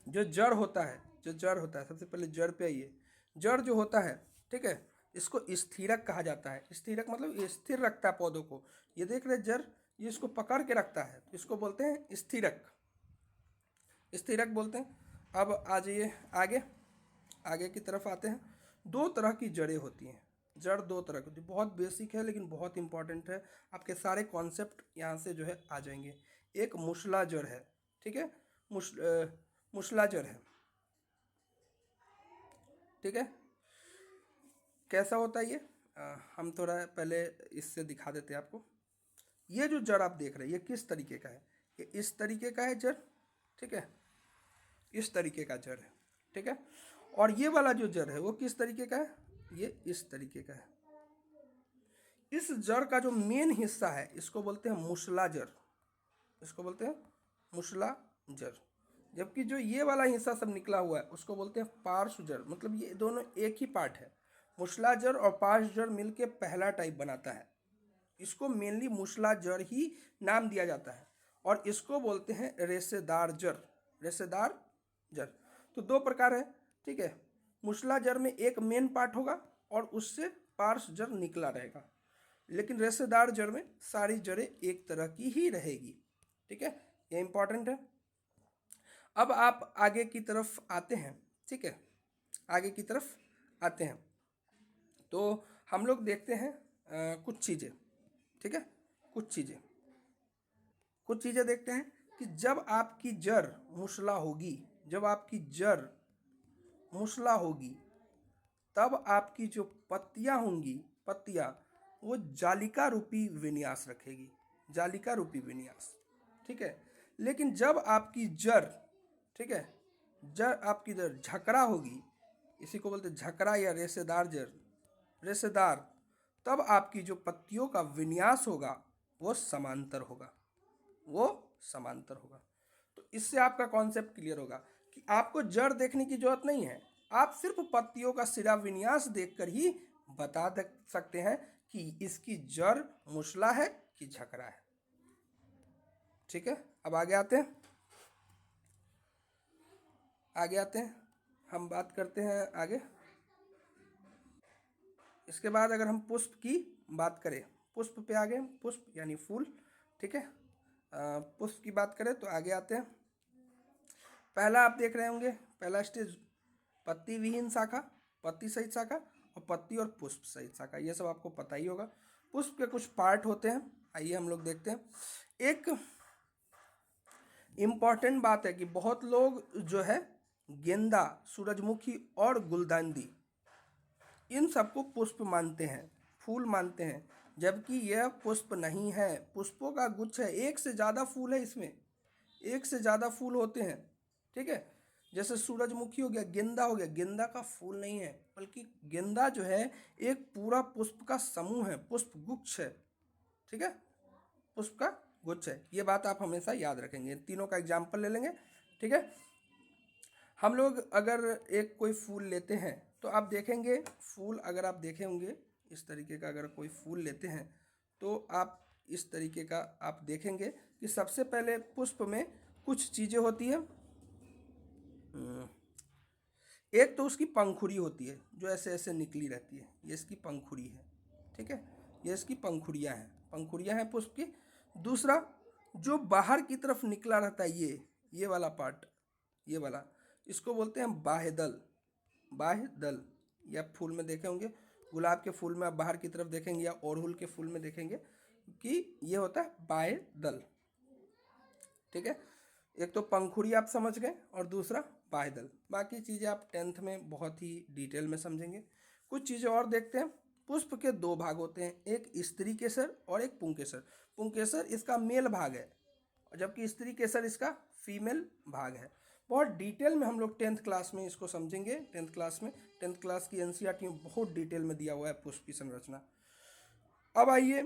जो जड़ होता है, जो जड़ होता है, सबसे पहले जड़ पे आइए। जड़ जो होता है, ठीक है, इसको स्थिरक कहा जाता है। स्थिरक मतलब ये स्थिर रखता है पौधों को। ये देख रहे जड़, ये इसको पकड़ के रखता है, तो इसको बोलते हैं स्थिरक, स्थिरक बोलते हैं। अब आ जाइए आगे, आगे की तरफ आते हैं। 2 तरह की जड़ें होती हैं, जड़ 2 तरह की होती है, बहुत बेसिक है लेकिन बहुत इंपॉर्टेंट है, आपके सारे कॉन्सेप्ट यहाँ से जो है आ जाएंगे। एक मूसला जड़ है, ठीक है, मूसला जड़ है, ठीक है। कैसा होता है ये, हम थोड़ा पहले इससे दिखा देते हैं आपको। ये जो जड़ आप देख रहे हैं ये किस तरीके का है, ये इस तरीके का है जड़, ठीक है, इस तरीके का जड़ है, ठीक है। और ये वाला जो जड़ है वो किस तरीके का है, ये इस तरीके का है। इस जड़ का जो मेन हिस्सा है इसको बोलते हैं मूसला जड़, इसको बोलते हैं मूसला जड़। जबकि जो ये वाला हिस्सा सब निकला हुआ है उसको बोलते हैं पार्श्व जड़, मतलब ये दोनों एक ही पार्ट है। मूसला जड़ और पार्श्व जड़ मिलके पहला टाइप बनाता है, इसको मेनली मूसला जड़ ही नाम दिया जाता है, और इसको बोलते हैं रेशेदार जड़, रेशेदार जड़। तो 2 प्रकार है, ठीक है। मूसला जड़ में एक मेन पार्ट होगा और उससे पार्श्व जड़ निकला रहेगा, लेकिन रेशेदार जड़ में सारी जड़ें एक तरह की ही रहेगी, ठीक है, ये इंपॉर्टेंट है। अब आप आगे की तरफ आते हैं, ठीक है, आगे की तरफ आते हैं तो हम लोग देखते हैं कुछ चीज़ें, ठीक है, कुछ चीज़ें, कुछ चीज़ें देखते हैं कि जब आपकी जड़ मूसला होगी, जब आपकी जड़ मूसला होगी तब आपकी जो पत्तियां होंगी, पत्तियां वो जालिका रूपी विन्यास रखेगी, जालिका रूपी विन्यास, ठीक है। लेकिन जब आपकी जड़, ठीक है, जड़ आपकी जड़ झकरा होगी, इसी को बोलते झकरा या रेशेदार जड़, रेशेदार, तब आपकी जो पत्तियों का विन्यास होगा वो समांतर होगा, वो समांतर होगा। तो इससे आपका कॉन्सेप्ट क्लियर होगा कि आपको जड़ देखने की जरूरत नहीं है, आप सिर्फ पत्तियों का सिरा विन्यास देखकर ही बता सकते हैं कि इसकी जड़ मूसला है कि झकरा है, ठीक है। अब आगे आते हैं, आगे आते हैं, हम बात करते हैं आगे। इसके बाद अगर हम पुष्प की बात करें, पुष्प पे आ गए, पुष्प यानी फूल, ठीक है। पुष्प की बात करें तो आगे आते हैं। पहला आप देख रहे होंगे, पहला स्टेज पत्ती विहीन शाखा, पत्ती सहित शाखा, और पत्ती और पुष्प सहित शाखा, ये सब आपको पता ही होगा। पुष्प के कुछ पार्ट होते हैं, आइए हम लोग देखते हैं। एक इम्पॉर्टेंट बात है कि बहुत लोग जो है गेंदा, सूरजमुखी और गुलदाउदी इन सबको पुष्प मानते हैं, फूल मानते हैं, जबकि यह पुष्प नहीं है, पुष्पों का गुच्छ है, एक से ज़्यादा फूल है इसमें, एक से ज़्यादा फूल होते हैं, ठीक है। जैसे सूरजमुखी हो गया, गेंदा हो गया, गेंदा का फूल नहीं है, बल्कि गेंदा जो है एक पूरा पुष्प का समूह है, पुष्प गुच्छ है, ठीक है, पुष्प का गुच्छ है। ये बात आप हमेशा याद रखेंगे, तीनों का एग्जाम्पल ले लेंगे, ठीक है। हम लोग अगर एक कोई फूल लेते हैं तो आप देखेंगे, फूल अगर आप देखे होंगे इस तरीके का, अगर कोई फूल लेते हैं तो आप इस तरीके का आप देखेंगे कि सबसे पहले पुष्प में कुछ चीज़ें होती हैं। एक तो उसकी पंखुड़ी होती है जो ऐसे ऐसे निकली रहती है, ये इसकी पंखुड़ी है, ठीक है, ये इसकी पंखुड़ियाँ हैं, पंखुड़ियाँ हैं पुष्प की। दूसरा जो बाहर की तरफ निकला रहता है, ये वाला पार्ट, ये वाला, इसको बोलते हैं बाह्य दल, बाह्य दल। ये आप फूल में देखे होंगे, गुलाब के फूल में आप बाहर की तरफ देखेंगे या अड़हुल के फूल में देखेंगे कि ये होता है बाह्य दल, ठीक है। एक तो पंखुड़ी आप समझ गए और दूसरा बाह्य दल, बाकी चीज़ें आप 10th में बहुत ही डिटेल में समझेंगे। कुछ चीज़ें और देखते हैं। पुष्प के दो भाग होते हैं, एक स्त्री केसर और एक पुंकेसर। पुंकेसर इसका मेल भाग है जबकि स्त्री केसर इसका फीमेल भाग है। बहुत डिटेल में हम लोग 10th क्लास में इसको समझेंगे। 10th क्लास की एनसीईआरटी में बहुत डिटेल में दिया हुआ है पुष्प की संरचना। अब आइए,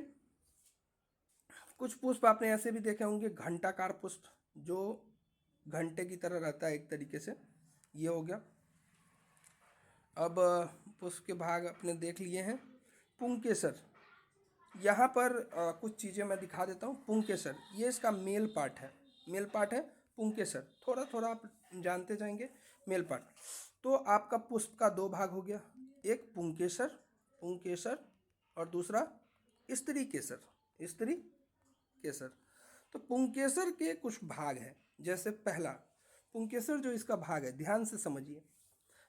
कुछ पुष्प आपने ऐसे भी देखे होंगे, घंटाकार पुष्प जो घंटे की तरह रहता है एक तरीके से, ये हो गया। अब पुष्प के भाग अपने देख लिए हैं। पुंकेसर, यहाँ पर कुछ चीज़ें मैं दिखा देता हूँ। पुंकेसर ये इसका मेल पार्ट है, मेल पार्ट है पुंकेसर। थोड़ा थोड़ा आप जानते जाएंगे मेल पार्ट। तो आपका पुष्प का दो भाग हो गया, एक पुंकेसर, पुंकेसर और दूसरा स्त्री केसर, स्त्री केसर। तो पुंकेसर के कुछ भाग हैं। जैसे पहला पुंकेसर जो इसका भाग है, ध्यान से समझिए।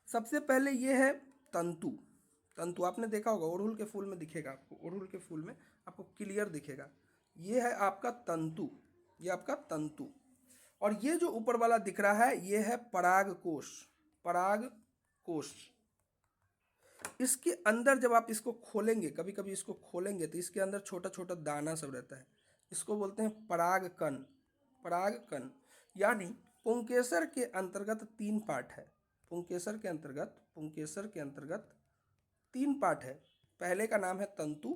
सबसे पहले ये है तंतु। तंतु आपने देखा होगा, अड़हुल के फूल में दिखेगा आपको, अड़हुल के फूल में आपको क्लियर दिखेगा। ये है आपका तंतु, ये आपका तंतु। और ये जो ऊपर वाला दिख रहा है ये है परागकोश, परागकोश। इसके अंदर जब आप इसको खोलेंगे, कभी कभी इसको खोलेंगे तो इसके अंदर छोटा छोटा दाना सब रहता है, इसको बोलते हैं परागकण, परागकण। यानी पुंकेसर के अंतर्गत तीन पार्ट है। पुंकेसर के अंतर्गत तीन पार्ट है। पहले का नाम है तंतु,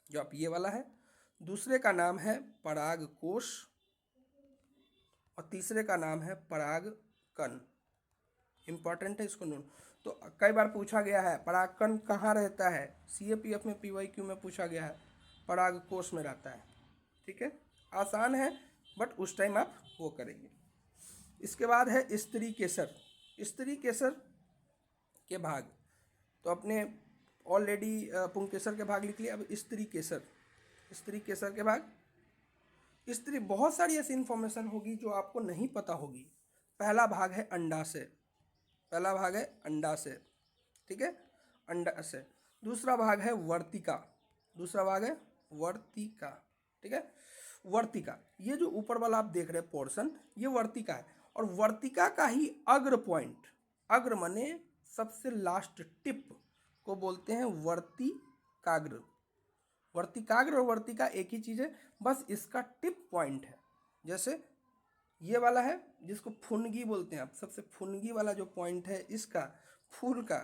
जो आप ये वाला है। दूसरे का नाम है परागकोश और तीसरे का नाम है परागकण। इंपॉर्टेंट है, इसको नोट। तो कई बार पूछा गया है परागकण कहाँ रहता है, सीएपीएफ में पीवाईक्यू में पूछा गया है, परागकोश में रहता है। ठीक है, आसान है बट उस टाइम आप वो करेंगे। इसके बाद है स्त्री केसर। स्त्री केसर के भाग तो अपने ऑलरेडी पुंकेसर के भाग लिख लिए। अब स्त्री केसर, स्त्री केसर के भाग। स्त्री, बहुत सारी ऐसी इंफॉर्मेशन होगी जो आपको नहीं पता होगी। पहला भाग है अंडाशय, पहला भाग है अंडाशय, ठीक है, अंडाशय। दूसरा भाग है वर्तिका, दूसरा भाग है वर्तिका, ठीक है, वर्तिका। ये जो ऊपर वाला आप देख रहे हैं पोर्शन, ये वर्तिका है। और वर्तिका का ही अग्र पॉइंट, अग्र माने सबसे लास्ट टिप को बोलते हैं वर्तिकाग्र। वर्तिकाग्र और वर्तिका एक ही चीज़ है, बस इसका टिप पॉइंट है। जैसे ये वाला है जिसको फुनगी बोलते हैं आप, सबसे फुनगी वाला जो पॉइंट है इसका फूल का,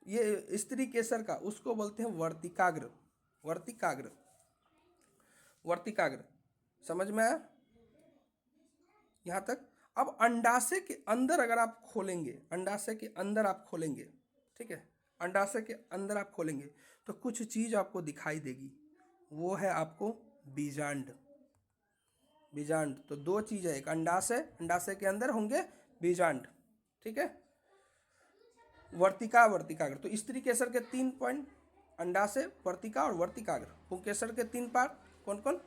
ये स्त्री केसर का, उसको बोलते हैं वर्तिकाग्र, वर्तिकाग्र, वर्तिकाग्र। समझ में आया यहाँ तक? अब अंडाशय के अंदर अगर आप खोलेंगे, अंडाशय के अंदर आप खोलेंगे, ठीक है, अंडाशय के अंदर आप खोलेंगे तो कुछ चीज़ आपको दिखाई देगी, वो है आपको बीजांड, बीजांड। तो दो चीज़ है, एक अंडाशय, अंडाशय के अंदर होंगे बीजांड, ठीक है, वर्तिका, वर्तिकाग्र। तो स्त्री केसर के तीन पॉइंट, अंडाशय, वर्तिका और वर्तिकाग्र। पुंकेसर के तीन पार्ट कौन कौन?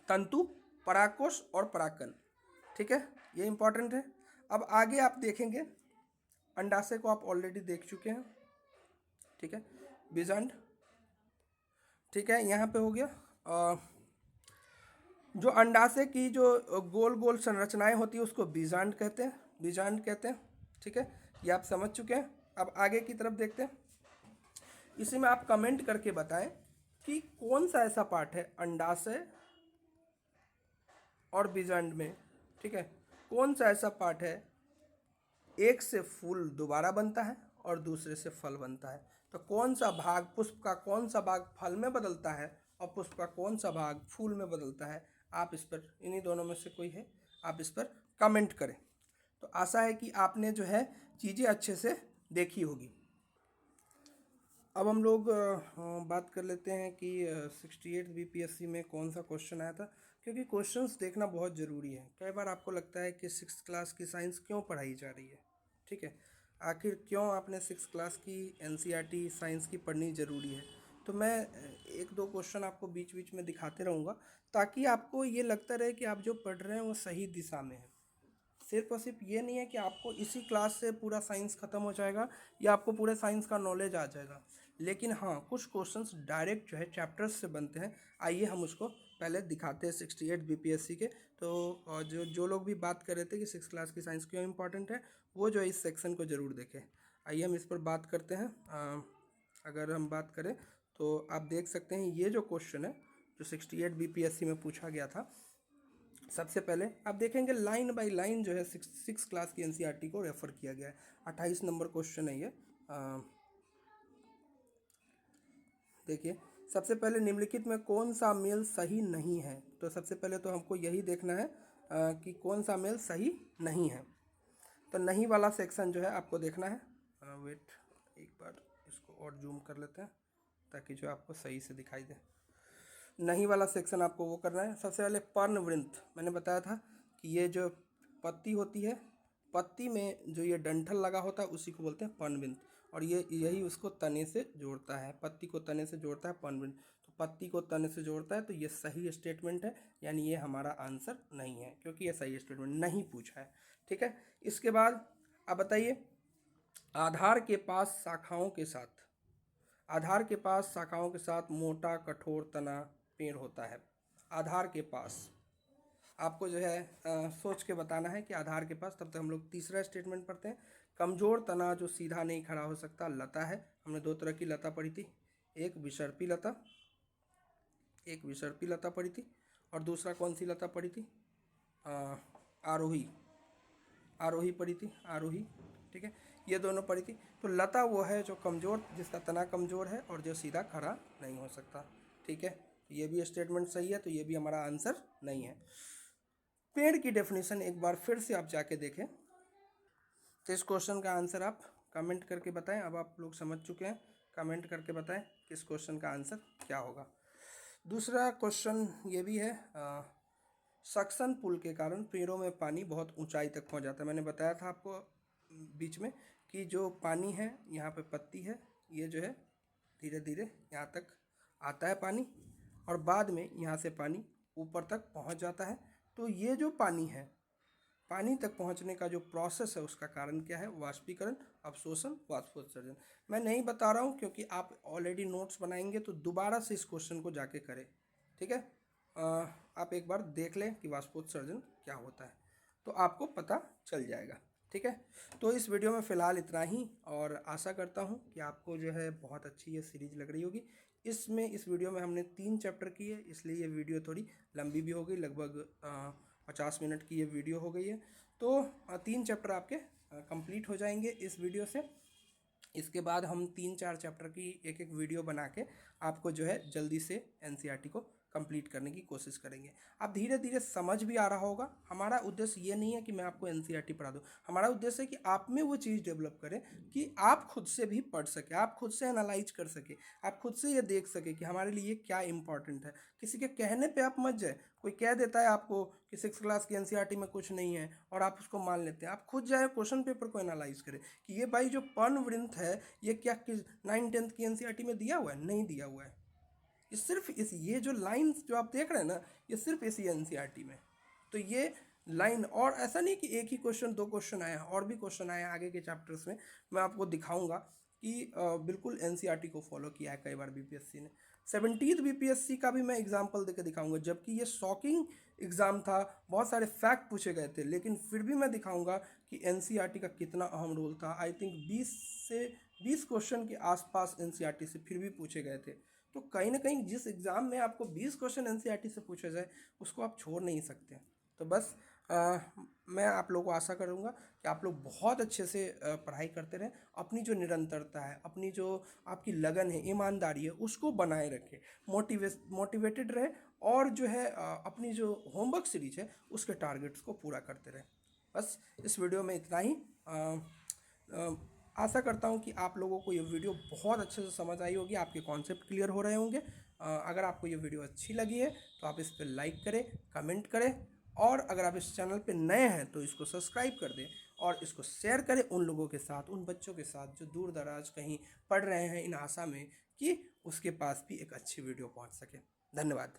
तंतु, परागकोश और परागकण, ठीक है, ये इंपॉर्टेंट है। अब आगे आप देखेंगे, अंडाशय को आप ऑलरेडी देख चुके हैं, ठीक है, बीजांड, ठीक है, यहाँ पे हो गया। जो अंडाशय की जो गोल गोल संरचनाएं होती है उसको बीजांड कहते हैं, बीजांड कहते हैं, ठीक है, ये आप समझ चुके हैं। अब आगे की तरफ देखते हैं। इसी में आप कमेंट करके बताएं कि कौन सा ऐसा पार्ट है अंडाशय और बीजांड में, ठीक है, कौन सा ऐसा पार्ट है एक से फूल दोबारा बनता है और दूसरे से फल बनता है। तो कौन सा भाग, पुष्प का कौन सा भाग फल में बदलता है और पुष्प का कौन सा भाग फूल में बदलता है, आप इस पर, इन्हीं दोनों में से कोई है, आप इस पर कमेंट करें। तो आशा है कि आपने जो है चीज़ें अच्छे से देखी होगी। अब हम लोग बात कर लेते हैं कि 68 बीपीएससी में कौन सा क्वेश्चन आया था, क्योंकि क्वेश्चंस देखना बहुत ज़रूरी है। कई बार आपको लगता है कि 6th क्लास की साइंस क्यों पढ़ाई जा रही है, ठीक है, आखिर क्यों आपने 6th क्लास की एनसीईआरटी साइंस की पढ़नी ज़रूरी है। तो मैं एक दो क्वेश्चन आपको बीच बीच में दिखाते रहूँगा ताकि आपको ये लगता रहे कि आप जो पढ़ रहे हैं वो सही दिशा में है। सिर्फ और सिर्फ ये नहीं है कि आपको इसी क्लास से पूरा साइंस ख़त्म हो जाएगा या आपको पूरे साइंस का नॉलेज आ जाएगा, लेकिन हाँ कुछ क्वेश्चंस डायरेक्ट जो है चैप्टर्स से बनते हैं। आइए हम उसको पहले दिखाते हैं 68 बीपीएससी के। तो जो लोग भी बात कर रहे थे कि 6th क्लास की साइंस क्यों इंपॉर्टेंट है, वो जो इस सेक्शन को ज़रूर देखें। आइए हम इस पर बात करते हैं। अगर हम बात करें तो आप देख सकते हैं ये जो क्वेश्चन है जो 68 बीपीएससी में पूछा गया था, सबसे पहले आप देखेंगे लाइन बाय लाइन जो है सिक्स क्लास की एनसीईआरटी को रेफ़र किया गया है। 28 नंबर क्वेश्चन है ये। देखिए, सबसे पहले निम्नलिखित में कौन सा मेल सही नहीं है। तो सबसे पहले तो हमको यही देखना है कि कौन सा मेल सही नहीं है। तो नहीं वाला सेक्शन जो है आपको देखना है। वेट, एक बार इसको और जूम कर लेते हैं ताकि जो आपको सही से दिखाई दे। नहीं वाला सेक्शन आपको वो करना है। सबसे पहले पर्णवृंत, मैंने बताया था कि ये जो पत्ती होती है, पत्ती में जो ये डंठल लगा होता है उसी को बोलते हैं पर्णवृंत, और ये यही उसको तने से जोड़ता है, पत्ती को तने से जोड़ता है पर्णवृंत। तो पत्ती को तने से जोड़ता है, तो ये सही स्टेटमेंट है, यानी ये हमारा आंसर नहीं है क्योंकि ये सही स्टेटमेंट नहीं पूछा है। ठीक है, इसके बाद आप बताइए, आधार के पास शाखाओं के साथ, आधार के पास शाखाओं के साथ मोटा कठोर तना पेड़ होता है। आधार के पास आपको जो है सोच के बताना है कि आधार के पास। तब तक हम लोग तीसरा स्टेटमेंट पढ़ते हैं। कमजोर तना जो सीधा नहीं खड़ा हो सकता लता है। हमने दो तरह की लता पढ़ी थी, एक विसर्पी लता, एक विसर्पी लता पढ़ी थी, और दूसरा कौन सी लता पढ़ी थी, आरोही, आरोही पढ़ी थी, आरोही। ठीक है, ये दोनों पढ़ी थी। तो लता वो है जो कमज़ोर, जिसका तना कमज़ोर है और जो सीधा खड़ा नहीं हो सकता। ठीक है, ये भी स्टेटमेंट सही है, तो ये भी हमारा आंसर नहीं है। पेड़ की डेफिनेशन एक बार फिर से आप जाके देखें। तो इस क्वेश्चन का आंसर आप कमेंट करके बताएं। अब आप लोग समझ चुके हैं, कमेंट करके बताएं कि इस क्वेश्चन का आंसर क्या होगा। दूसरा क्वेश्चन ये भी है, सक्शन पुल के कारण पेड़ों में पानी बहुत ऊंचाई तक पहुंच जाता है। मैंने बताया था आपको बीच में कि जो पानी है, यहाँ पे पत्ती है, ये जो है धीरे धीरे यहाँ तक आता है पानी, और बाद में यहाँ से पानी ऊपर तक पहुँच जाता है। तो ये जो पानी है, पानी तक पहुँचने का जो प्रोसेस है उसका कारण क्या है, वाष्पीकरण, अवशोषण, वाष्पोत्सर्जन। मैं नहीं बता रहा हूँ क्योंकि आप ऑलरेडी नोट्स बनाएंगे तो दोबारा से इस क्वेश्चन को जाके करें। ठीक है, आप एक बार देख लें कि वाष्पोत्सर्जन क्या होता है, तो आपको पता चल जाएगा। ठीक है, तो इस वीडियो में फ़िलहाल इतना ही, और आशा करता हूँ कि आपको जो है बहुत अच्छी ये सीरीज़ लग रही होगी। इस वीडियो में हमने 3 चैप्टर किए, इसलिए ये वीडियो थोड़ी लंबी भी हो गई, लगभग 50 मिनट की ये वीडियो हो गई है। तो 3 चैप्टर आपके कंप्लीट हो जाएंगे इस वीडियो से। इसके बाद हम 3-4 चैप्टर की एक एक वीडियो बना के आपको जो है जल्दी से एनसीईआरटी को कंप्लीट करने की कोशिश करेंगे। आप धीरे धीरे समझ भी आ रहा होगा। हमारा उद्देश्य ये नहीं है कि मैं आपको एनसीईआरटी पढ़ा दूँ, हमारा उद्देश्य है कि आप में वो चीज़ डेवलप करें कि आप खुद से भी पढ़ सके, आप खुद से एनालाइज कर सके, आप खुद से ये देख सके कि हमारे लिए क्या इंपॉर्टेंट है। किसी के कहने पे आप मत जाए। कोई कह देता है आपको कि 6 क्लास की एनसीईआरटी में कुछ नहीं है और आप उसको मान लेते हैं। आप खुद जाए क्वेश्चन पेपर को एनालाइज करें कि ये भाई जो पर्णवृंत है ये क्या 9-10 की एनसीईआरटी में दिया हुआ है, नहीं दिया हुआ है। ये सिर्फ ये जो लाइन्स जो आप देख रहे हैं ना, ये सिर्फ इसी एनसीईआरटी में। तो ये लाइन, और ऐसा नहीं कि एक ही क्वेश्चन, 2 क्वेश्चन आए हैं, और भी क्वेश्चन आए हैं आगे के चैप्टर्स में। मैं आपको दिखाऊंगा कि बिल्कुल एनसीईआरटी को फॉलो किया है कई बार बीपीएससी ने। 17th बीपीएससी का भी मैं एग्जाम्पल देकर दिखाऊंगा, जबकि ये शॉकिंग एग्ज़ाम था, बहुत सारे फैक्ट पूछे गए थे, लेकिन फिर भी मैं दिखाऊंगा कि एनसीईआरटी का कितना अहम रोल था। आई थिंक 20 क्वेश्चन के आसपास एनसीईआरटी से फिर भी पूछे गए थे। तो कहीं ना कहीं जिस एग्ज़ाम में आपको 20 क्वेश्चन एनसीईआरटी से पूछा जाए उसको आप छोड़ नहीं सकते। तो बस मैं आप लोगों को आशा करूँगा कि आप लोग बहुत अच्छे से पढ़ाई करते रहें। अपनी जो निरंतरता है, अपनी जो आपकी लगन है, ईमानदारी है, उसको बनाए रखें, मोटिवेटेड रहे, और जो है अपनी जो होमवर्क सीरीज है उसके टारगेट्स को पूरा करते रहें। बस इस वीडियो में इतना ही। आशा करता हूँ कि आप लोगों को ये वीडियो बहुत अच्छे से समझ आई होगी, आपके कॉन्सेप्ट क्लियर हो रहे होंगे। अगर आपको ये वीडियो अच्छी लगी है तो आप इस पर लाइक करें, कमेंट करें, और अगर आप इस चैनल पे नए हैं तो इसको सब्सक्राइब कर दें, और इसको शेयर करें उन लोगों के साथ, उन बच्चों के साथ जो दूर दराज कहीं पढ़ रहे हैं इन आशा में कि उसके पास भी एक अच्छी वीडियो पहुंच सके। धन्यवाद।